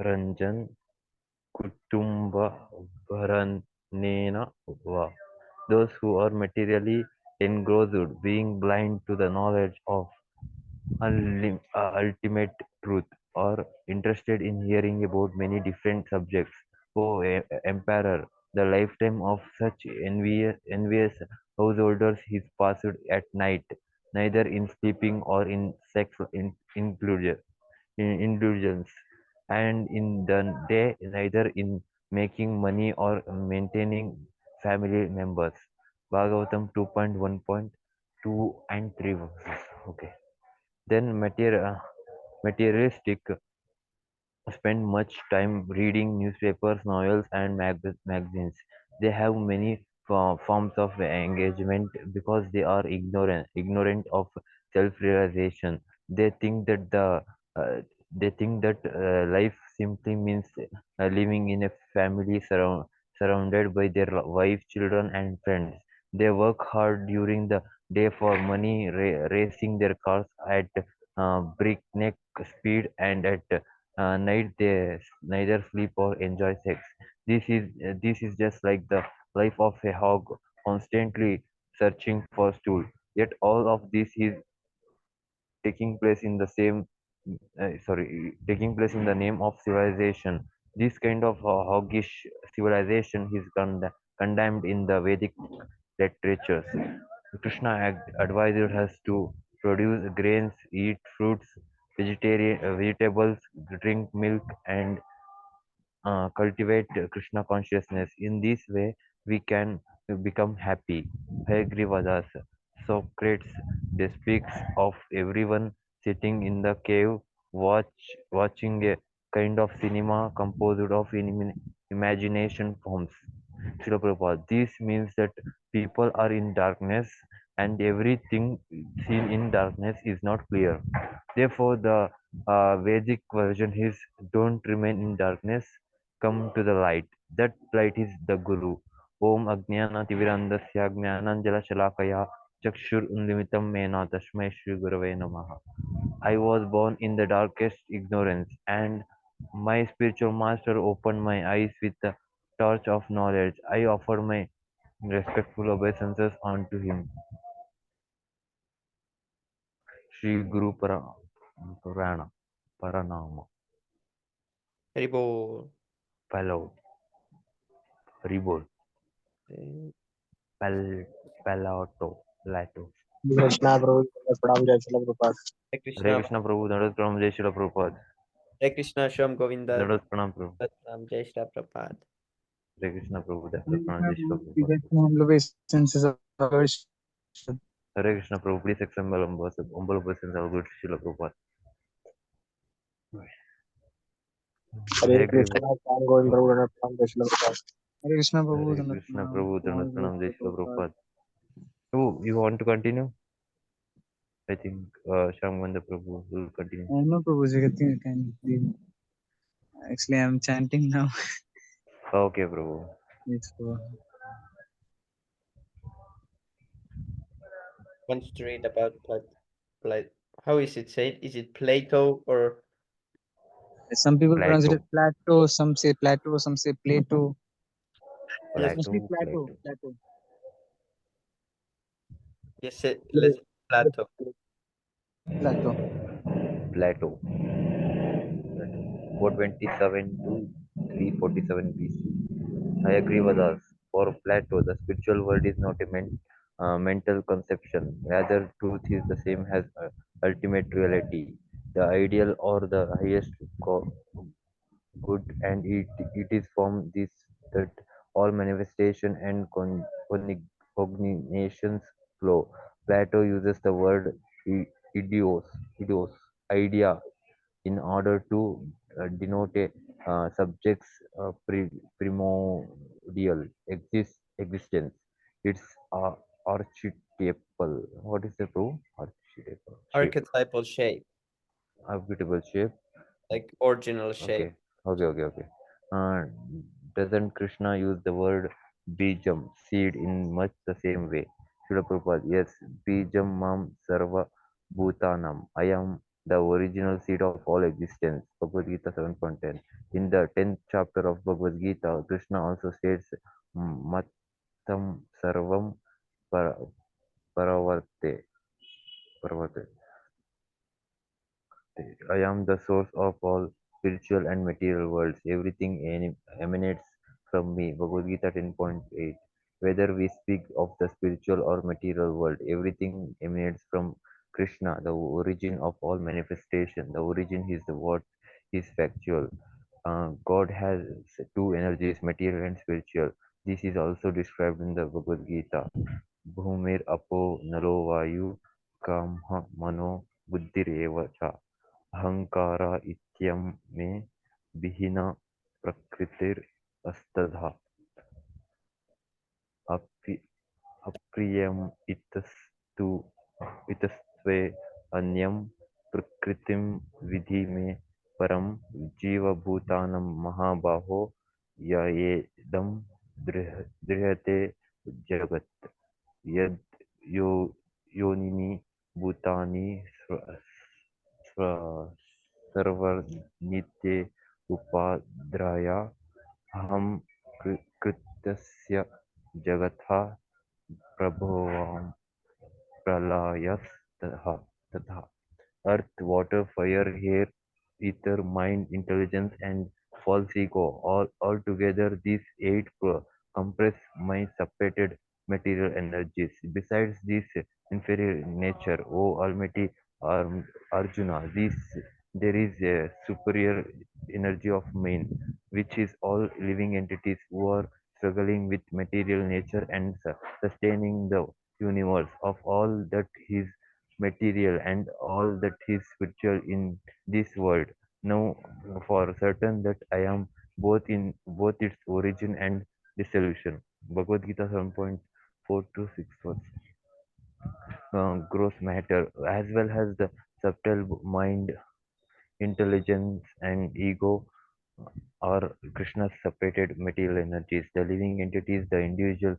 रञ्जन कुटुम्बभरणेन वा. Those who are materially engrossed, being blind to the knowledge of ultimate truth, or interested in hearing about many different subjects. O Emperor, the lifetime of such envious householders is passed at night, neither in sleeping or in sex indulgence, and in the day neither in making money or maintaining family members. Bhagavatam 2.1.2 and 3 verses. Okay. Then materialistic spend much time reading newspapers, novels, and magazines. They have many forms of engagement because they are ignorant of self-realization. They think that life simply means living in a family surrounded by their wife, children, and friends. They work hard during the day for money, racing their cars at breakneck speed, and at night they neither sleep or enjoy sex. This is just like the life of a hog, constantly searching for stool. Yet all of this is taking place in the same taking place in the name of civilization. This kind of hoggish civilization is condemned in the Vedic literatures. Krishna advised us to produce grains, eat fruits, vegetables, drink milk, and cultivate Krishna consciousness. In this way, we can become happy. Hayagrivadas, Socrates, speaks of everyone sitting in the cave, watching a kind of cinema composed of imagination forms. Srila Prabhupada, this means that people are in darkness and everything seen in darkness is not clear. Therefore, the Vedic version is don't remain in darkness, come to the light. That light is the Guru. Om Ajnanativirandasya Jnananjala Shalakaya Chakshur Unlimitam Mena Tashmai Shri Gurave Namaha. I was born in the darkest ignorance, and my spiritual master opened my eyes with the torch of knowledge. I offer my respectful obeisances unto him. Shri Guru Purana Paranama Haribol. Fellow Ribol Palato Lato. Krishna Prabhu, Pradam Jai Srila Prabhupada. Hare Hare Krishna, Krishna Prabhu, Dandavat Pranam Jai Shri Prabhupada. Hare Krishna, Sham Govinda, Dandavat Pranam Prabhu. Ram Jai Shri Prabhupada. Hare Krishna Prabhu, Dandavat Pranam Jai Shri We Prabhupada. get humble obeisances of our Hare Krishna Prabhu, please accept my humble obeisance of good Shri Prabhupada. Hare Hare Krishna, Sam Govind Prabhu, Pradam Jai Srila Prabhupada. Hare Krishna Prabhu, Hare Krishna Prabhu, Dandavat Pradam Pranam Jai Jai Shri Srila Prabhupada. Prabhupada. So, you want to continue? I think Shamganda Prabhu will continue. No, Prabhu, I think you can leave. Actually, I'm chanting now. Okay, Prabhu. Yes, Prabhu. Wants to read about how is it said? Is it Plato or Some people pronounce it as Plato. Plato, some say Plato, some say Plato. let's Mostly Plato, Plato. Plato. Plato. let's Plato. Plato. Plato. 427 to 347 BC. I agree with us. For Plato, the spiritual world is not a mental conception. Rather, truth is the same as ultimate reality, the ideal or the highest good, and it is from this that all manifestation and cognitions flow. Plato uses the word idios, idea, in order to denote a subject's primordial existence. It's archetypal. What is the true archetypal shape? Archetypal shape, Archetypal shape. like original shape. Okay, okay. Uh, Doesn't Krishna use the word bijam, seed, in much the same way? Srila Prabhupada, yes, bijam mam sarva bhutanam. I am the original seed of all existence. Bhagavad Gita 7.10. In the 10th chapter of Bhagavad Gita, Krishna also states, Mattam sarvam para- paravarte. paravarte. I am the source of all spiritual and material worlds. Everything emanates from me. Bhagavad Gita 10.8. Whether we speak of the spiritual or material world, everything emanates from Krishna, the origin of all manifestation. The origin is the what is factual. God has two energies, material and spiritual. This is also described in the Bhagavad Gita. Bhumir apo nalo vayu kamha mano buddhireva cha. अहंकार इत्यमे विहीना प्रकृतिर अस्तधा अप्रियम इतस्तु इतस्त्वे अन्यम प्रकृतिम विधि में परम जीवभूतानं महाबाहो येदं दृह्यते जगत् यद यो योनिनि भूतानि सर्वनित्ये उपाद्रया अहं कृतस्य जगतः प्रभवाम प्रलयस्तथा तथा earth, water, fire, air, ether, mind, intelligence, and false ego. All together, these eight compress my separated material energies. Besides this inferior nature, O Almighty Arjuna, there is a superior energy of mind, which is all living entities who are struggling with material nature and sustaining the universe of all that is material and all that is spiritual in this world. Know for certain that I am both its origin and dissolution. Bhagavad Gita 7.4 to 6 verse. Gross matter as well as the subtle mind, intelligence, and ego are Krishna's separated material energies. The living entity is the individual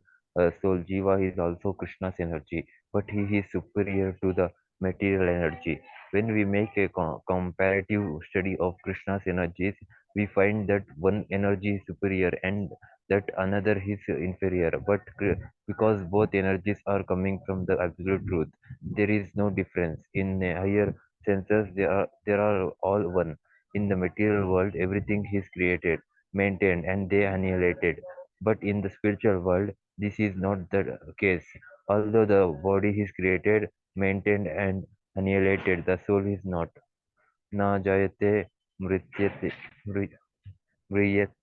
soul. Jiva is also Krishna's energy, but he is superior to the material energy. When we make a comparative study of Krishna's energies, we find that one energy is superior and that another is inferior. But because both energies are coming from the absolute truth, there is no difference. In higher senses, they are all one. In the material world, everything is created, maintained, and they annihilated. But in the spiritual world, this is not the case. Although the body is created, maintained, and annihilated, the soul is not. Na jayate mrityate mri- mriyat-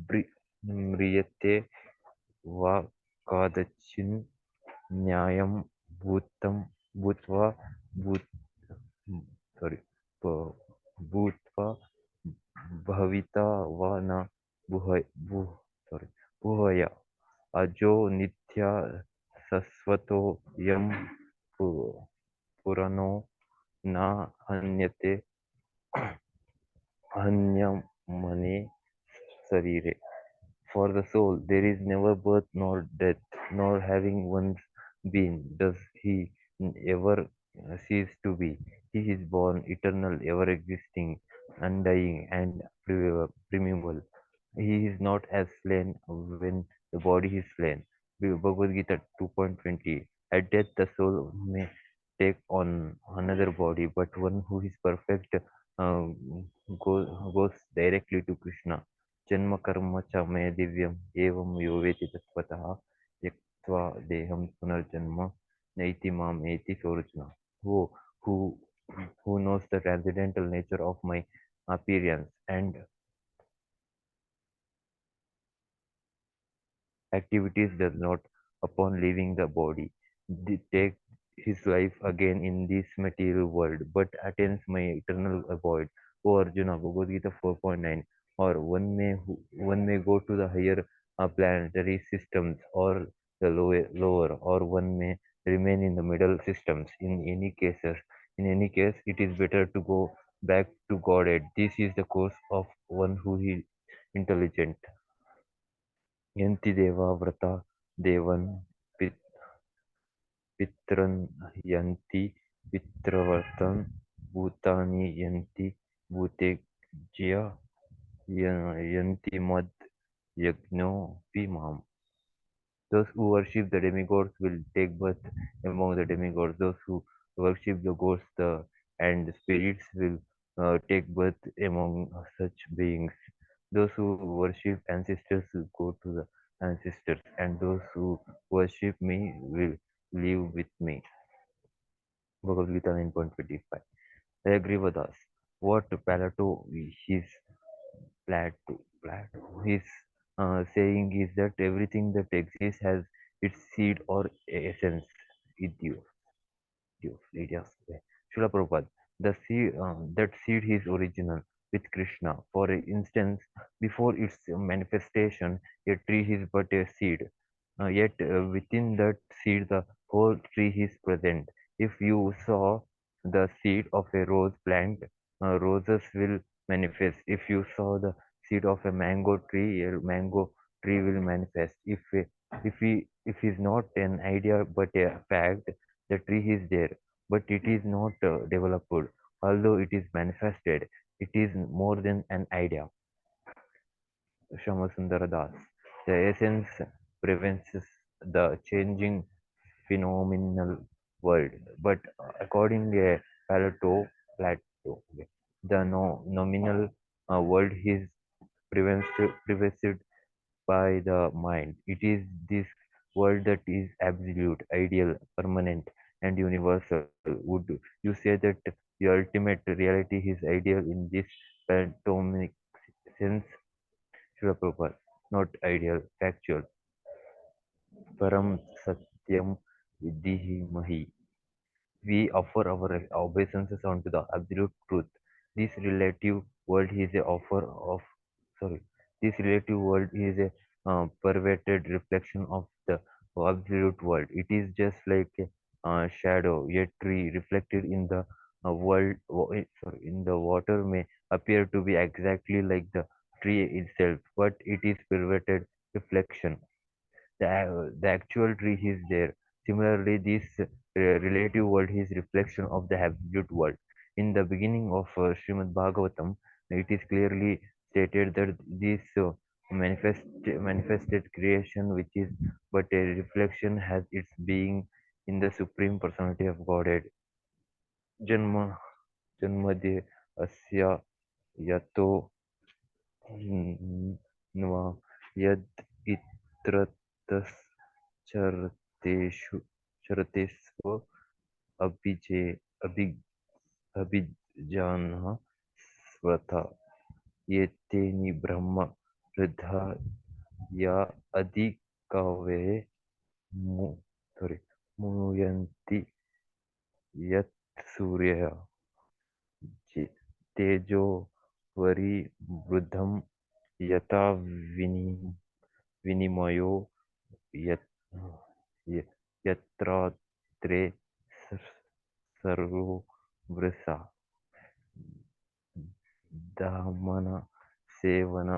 mri- mriyate va kadachin न्यायं भूतं भूत्वा भूत sorry भूत्वा भविता वा न भूय sorry भूय अजो नित्या सस्वतो यं पुराणो न हन्यते हन्यमने शरीरे. For the soul, there is never birth nor death, nor having once been does he ever cease to be. He is born, eternal, ever existing, undying, and primeval. He is not as slain when the body is slain. Bhagavad Gita 2.20. At death, the soul may take on another body, but one who is perfect goes directly to Krishna. जन्म कर्म च मे दिव्यम एवं यो वेति तत्त्वतः त्यक्त्वा देहं पुनर्जन्म नैति माम एति सोर्जुन. Who who knows the transcendental nature of my appearance and activities does not, upon leaving the body, take his life again in this material world, but attains my eternal abode. O Arjuna, Bhagavad Gita 4.9. Or one may go to the higher planetary systems, or the lower, or one may remain in the middle systems. In any case, it is better to go back to Godhead. This is the course of one who is intelligent. यन्ति देवा व्रता देवन् पितॄन् यन्ति पितृव्रतं भूतानि यन्ति भूतेज्य यन्ति मद् यज्ञोऽपि माम्. Those who worship the demigods will take birth among the demigods. Those who worship the ghosts and the spirits will take birth among such beings. Those who worship ancestors will go to the ancestors, and those who worship me will live with me. Bhagavad Gita 9.25. I agree with us. What Plato is saying is that everything that exists has its seed or essence. Idios, Idios. Srila Prabhupada. That seed is original with Krishna. For instance, before its manifestation, a tree is but a seed. Yet within that seed, the whole tree is present. If you saw the seed of a rose plant, roses will manifest. If you saw the seed of a mango tree will manifest. If is not an idea but a fact, the tree is there, but it is not developed. Although it is manifested, it is more than an idea. Shamasundara Das. The essence prevents the changing phenomenal world, but according to Plato, the nominal world is prevented by the mind. It is this world that is absolute, ideal, permanent, and universal. Would you say that the ultimate reality is ideal in this Platonic sense? Srila Prabhupada, not ideal, factual. Param Satyam Vidhimahi. We offer our obeisances unto the absolute truth. This relative world is a offer of sorry. This relative world is a perverted reflection of the absolute world. It is just like a shadow. A tree reflected in the in the water may appear to be exactly like the tree itself, but it is perverted reflection. The actual tree is there. Similarly, this relative world is reflection of the absolute world. In the beginning of Srimad Bhagavatam, it is clearly stated that this manifested creation, which is but a reflection, has its being in the Supreme Personality of Godhead. Janma Janmade Asya Yato Nva Yad Itratas चरतेषु चरतेस्व अभिजे अभि अभिजानः स्वतः एते ब्रह्म वृद्धा या अधिकवे मु sorry मुयन्ति यत् सूर्यः तेजो वरिवृद्धं यथा विनिमयो यत् यत्रात्रे सर्वो वृषा दामन सेवन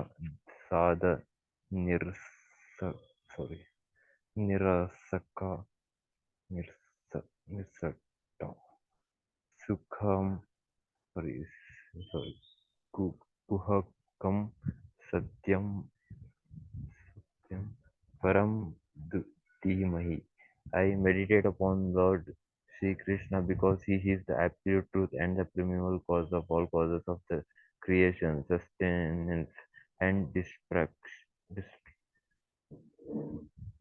साध निरस sorry निरसका निरसट सुखम sorry कुहकम Satyam param dhimahi. I meditate upon Lord Sri Krishna because he is the absolute truth and the primeval cause of all causes of the creation, sustenance, and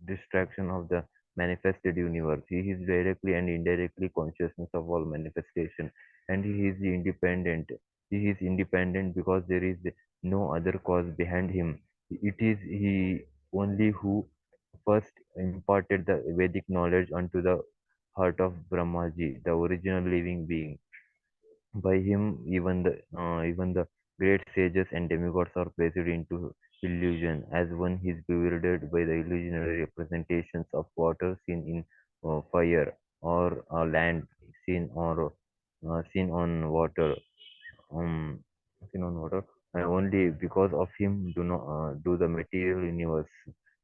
distraction of the manifested universe. He is directly and indirectly consciousness of all manifestation, and he is independent. He is independent because there is no other cause behind him. It is he only who first imparted the Vedic knowledge unto the heart of Brahmaji, the original living being. By him, even the great sages and demigods are placed into illusion, as one is bewildered by the illusionary representations of water seen in fire, or land seen on water, um, seen on water, and only because of him do not do the material universe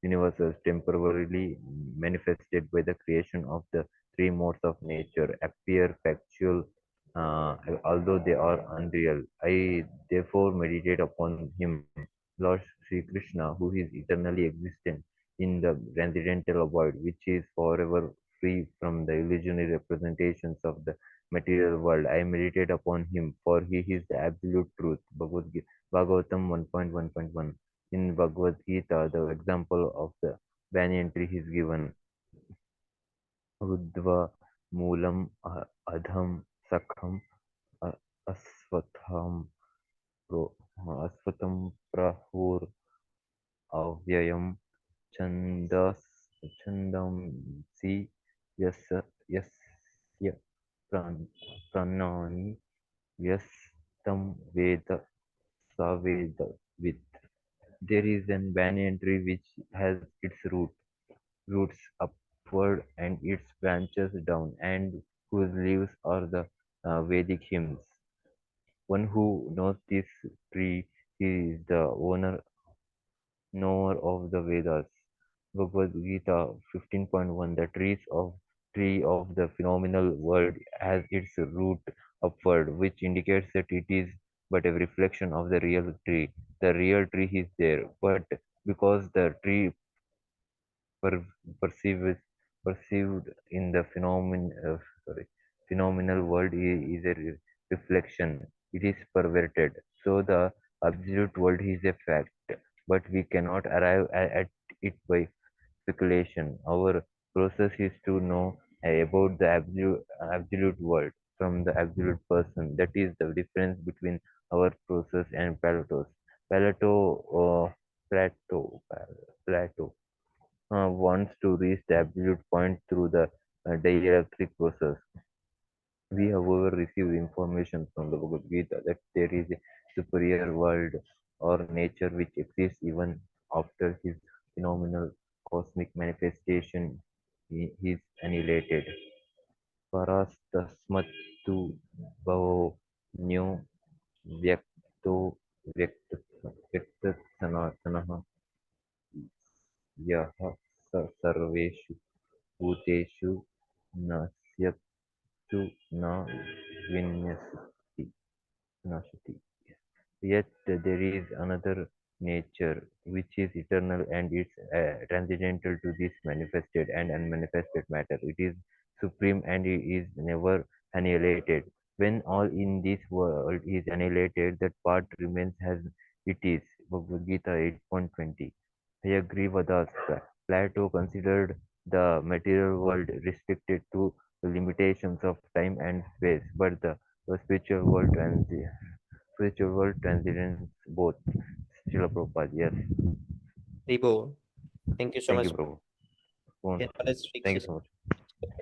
universes temporarily manifested by the creation of the three modes of nature appear factual, although they are unreal. I therefore meditate upon him, Lord Sri Krishna, who is eternally existent in the transcendental void, which is forever free from the illusionary representations of the material world. I meditate upon him, for he is the absolute truth. Bhagavatam 1.1.1. In Bhagavad Gita, the example of the banyan tree is given. Rudva Moolam Adham Sakham Aswatham Aswatham Prahur Avyayam Chandas Chandamsi Yasya Yasya Pranani Yastam Veda Saveda Vid. There is an banyan tree which has its roots upward and its branches down, and whose leaves are the Vedic hymns. One who knows this tree is the knower of the Vedas. Bhagavad Gita 15.1. The tree of the phenomenal world has its root upward, which indicates that it is but a reflection of the real tree. The real tree is there, but because the tree per- perceives perceived in the phenomenal world is a reflection. It is perverted. So the absolute world is a fact, but we cannot arrive at it by speculation. Our process is to know about the absolute world from the absolute person. That is the difference between our process and Plato's. Plato, uh, Plato, Plato wants to reach the absolute point through the dialectic process. We, however, receive information from the Bhagavad Gita that there is a superior world or nature which exists even after his phenomenal cosmic manifestation is annihilated. Parastasmattu bhavo nyo vyakto vyaktatsanatanaha yaha sarveshu bhuteshu nasyatu na vinyasati nashati. Yet there is another nature which is eternal and it's transcendental to this manifested and unmanifested matter. It is supreme and it is never annihilated. When all in this world is annihilated, that part remains as it is. Bhagavad Gita 8.20. Hayagrivadas, Plato considered the material world restricted to the limitations of time and space, but the spiritual world transcends both. Srila Prabhupada, yes. Ribo, thank you so Thank much. you, Prabhu. Phone. Yeah, let's fix Thank you it so much.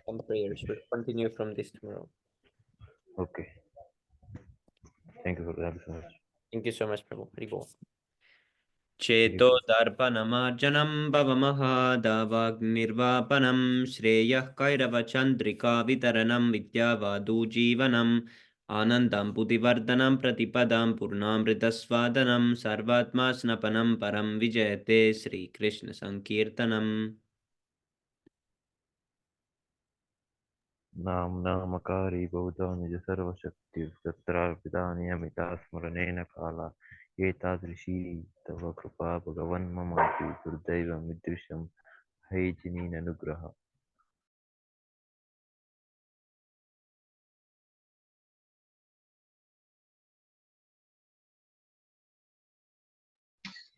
on the prayers. We'll continue from this tomorrow. Okay. Thank you so much. Thank you so much, Prabhu. Ribo. Hare चेतो Krishna. दर्पणमार्जनं भवमहादावाग्निर्वापनं श्रेयः कैरवचन्द्रिका वितरणं विद्यावादुजीवनम् आनन्दं बुद्धिवर्धनं प्रतिपदां पूर्णामृतस्वादनं सर्वात्मा स्नपनं परं विजयते श्रीकृष्णसङ्कीर्तनम् नामकारी बहुधा निज सर्वशक्ति तत्रार्पिता नियमिता स्मरणेन काला एतादृशी तव कृपा भगवन् ममापि दुर्दैवमिदृशं हैजिनीननुग्रह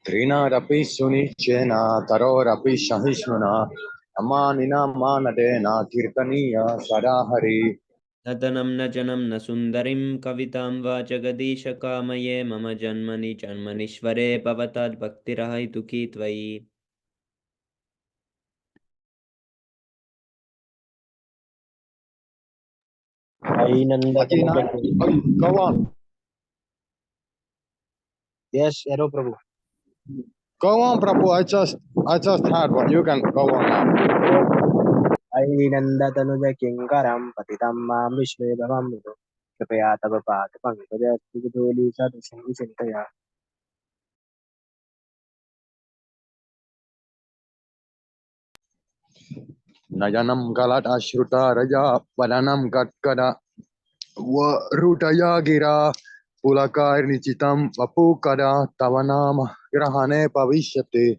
Trinadapi sunichena tarorapi shahishnuna amanina manadena kirtaniya sadahari. नदनं न जनं न सुन्दरीं कवितां वा जगदीशकामये मम जन्मनि जन्मनीश्वरे भवताद्भक्तिरहैतुकी त्वयि Ajina, go on. Yes, hello Prabhu. Go on, Prabhu. I just had one. You can go on now. Ainindatanuja kinkaram patitam mam vishvedamamruto कृपया तव पाद पंकज धूलि सदृशं विचिन्तया Nayanam Galat Ashruta Raja Vadanam Gatkada Rutaya Gira Pulaka Nichitam Vapukada Tavanama Grahane Pavishyate.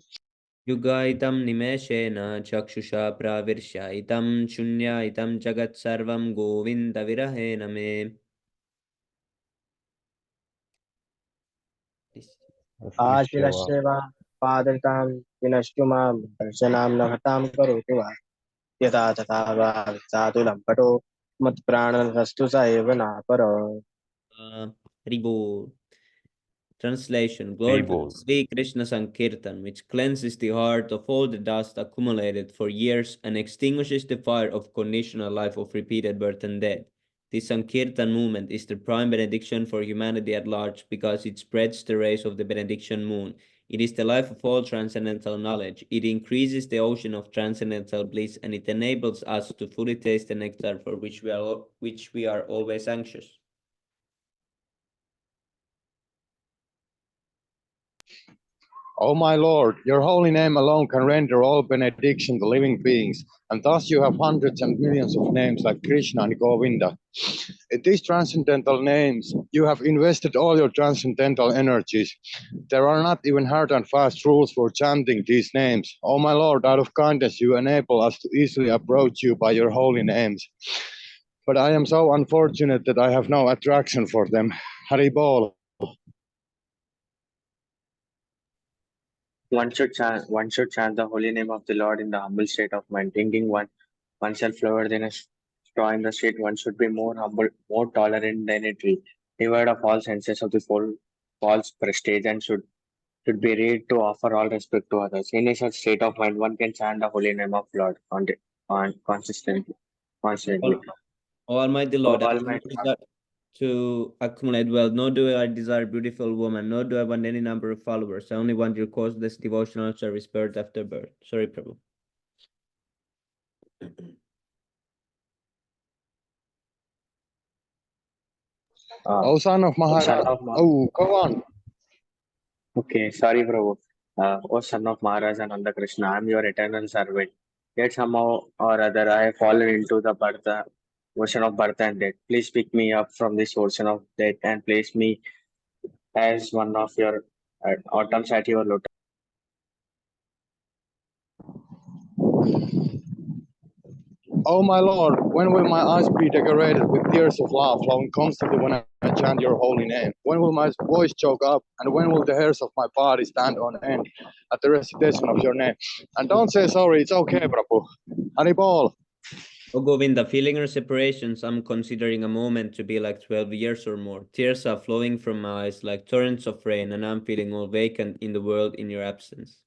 युगायितं निमेषेण चक्षुषा प्राविर्ष्य इतं शून्य इतं जगत् सर्वं गोविन्दविरहेण मे. Aslishyava आशिलश्यवा पादतां विनष्टु मां दर्शनां नघतां करोतु वा यथा तथा वा साधु लम्पटो मत्प्राणस्तु स एव नापर Ribo. Translation: Glory to Tribol. Sri Krishna Sankirtan, which cleanses the heart of all the dust accumulated for years and extinguishes the fire of conditional life of repeated birth and death. The Sankirtan movement is the prime benediction for humanity at large because it spreads the rays of the benediction moon. It is the life of all transcendental knowledge. It increases the ocean of transcendental bliss, and it enables us to fully taste the nectar for which we are always anxious. O my Lord, your holy name alone can render all benediction to living beings, and thus you have hundreds and millions of names like Krishna and Govinda. In these transcendental names, you have invested all your transcendental energies. There are not even hard and fast rules for chanting these names. O my Lord, out of kindness, you enable us to easily approach you by your holy names. But I am so unfortunate that I have no attraction for them. Haribol. One should chant the holy name of the Lord in the humble state of mind, thinking oneself lower than a straw in the street. One should be more humble, more tolerant than a tree, devoid of all senses of the false prestige, and should be ready to offer all respect to others. In a such state of mind, one can chant the holy name of Lord constantly. Almighty O Lord, I do not Almighty, desire to accumulate wealth, nor do I desire beautiful woman, nor do I want any number of followers. I only want your causeless devotional service birth after birth. Sorry, Prabhu. O son of O son Maharaj. of Oh, go on. Okay, sorry, Prabhu. O son of Maharaj Ananda Krishna, I am your eternal servant. Yet somehow or other I have fallen into the ocean of birth and death. Please pick me up from this ocean of death and place me as one of your atoms at your lotus. Oh my Lord, when will my eyes be decorated with tears of love flowing constantly when I chant your holy name? When will my voice choke up? And when will the hairs of my body stand on end at the recitation of your name? And don't say sorry, it's okay, Prabhu. Haribol. Oh Govinda, feeling our separations, I'm considering a moment to be like 12 years or more. Tears are flowing from my eyes like torrents of rain, and I'm feeling all vacant in the world in your absence.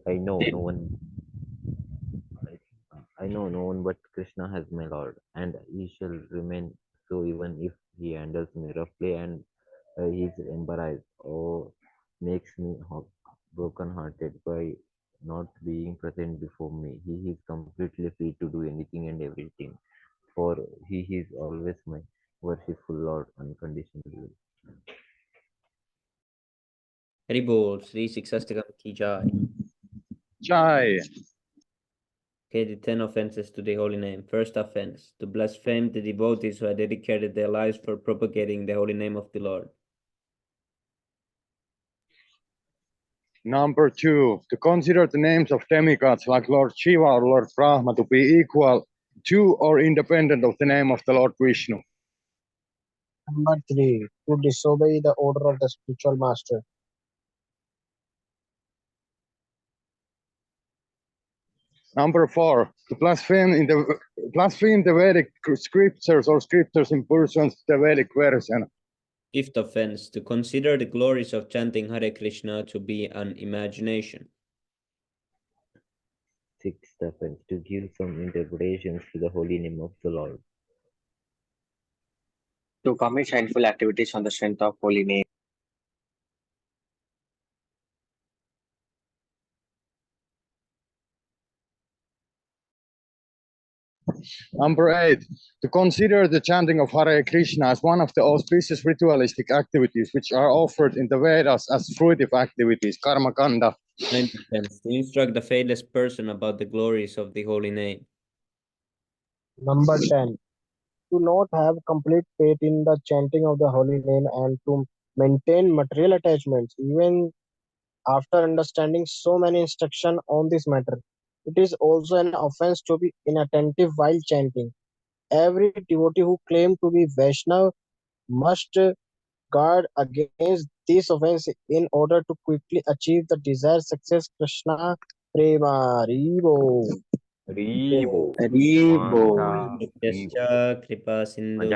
I know no one. I know no one but Krishna has my Lord, and he shall remain so even if he handles me roughly and he is embarrassed or makes me broken-hearted by not being present before me. He is completely free to do anything and everything, for he is always my worshipful Lord unconditionally. Haribol, Sri Siksastakam Ki Jai. Jai. Okay, the 10 offenses to the holy name. First offense, to blaspheme the devotees who had dedicated their lives for propagating the holy name of the Lord. Number 2, to consider the names of demigods like Lord Shiva or Lord Brahma to be equal to or independent of the name of the Lord Vishnu. Number 3, to disobey the order of the spiritual master. Number 4, to blaspheme the Vedic scriptures or scriptures in pursuance to the Vedic version. Fifth offense, to consider the glories of chanting Hare Krishna to be an imagination. Sixth offense, to give some interpretations to the holy name of the Lord. To commit sinful activities on the strength of holy name. Number 8. To consider the chanting of Hare Krishna as one of the auspicious ritualistic activities which are offered in the Vedas as fruitive activities, karma kanda. 9 to instruct the faithless person about the glories of the holy name. Number 10. To not have complete faith in the chanting of the holy name and to maintain material attachments, even after understanding so many instructions on this matter. It is also an offense to be inattentive while chanting. Every devotee who claims to be Vaishnav must guard against this offense in order to quickly achieve the desired success. Krishna Prema Rivo. Rivo. Ribo. Nityascha kripa sindhu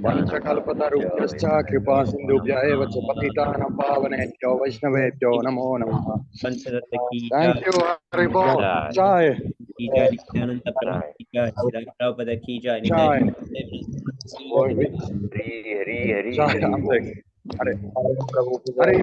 Vanchakalpatarubhyascha kripa sindhubhya eva cha patitanam pavanebhyo vaishnavebhyo namo namaha. Panchadatta ki Thank jai. you, Haribo. Jai. Jai. Ki jai, Nityananda Prabhu Jai. ki jai, Srila Prabhupada ki jai, Jai. Nityananda Hari Hari Hari Jai. Hari I'm Bol. like, Hare. Prabhu Hare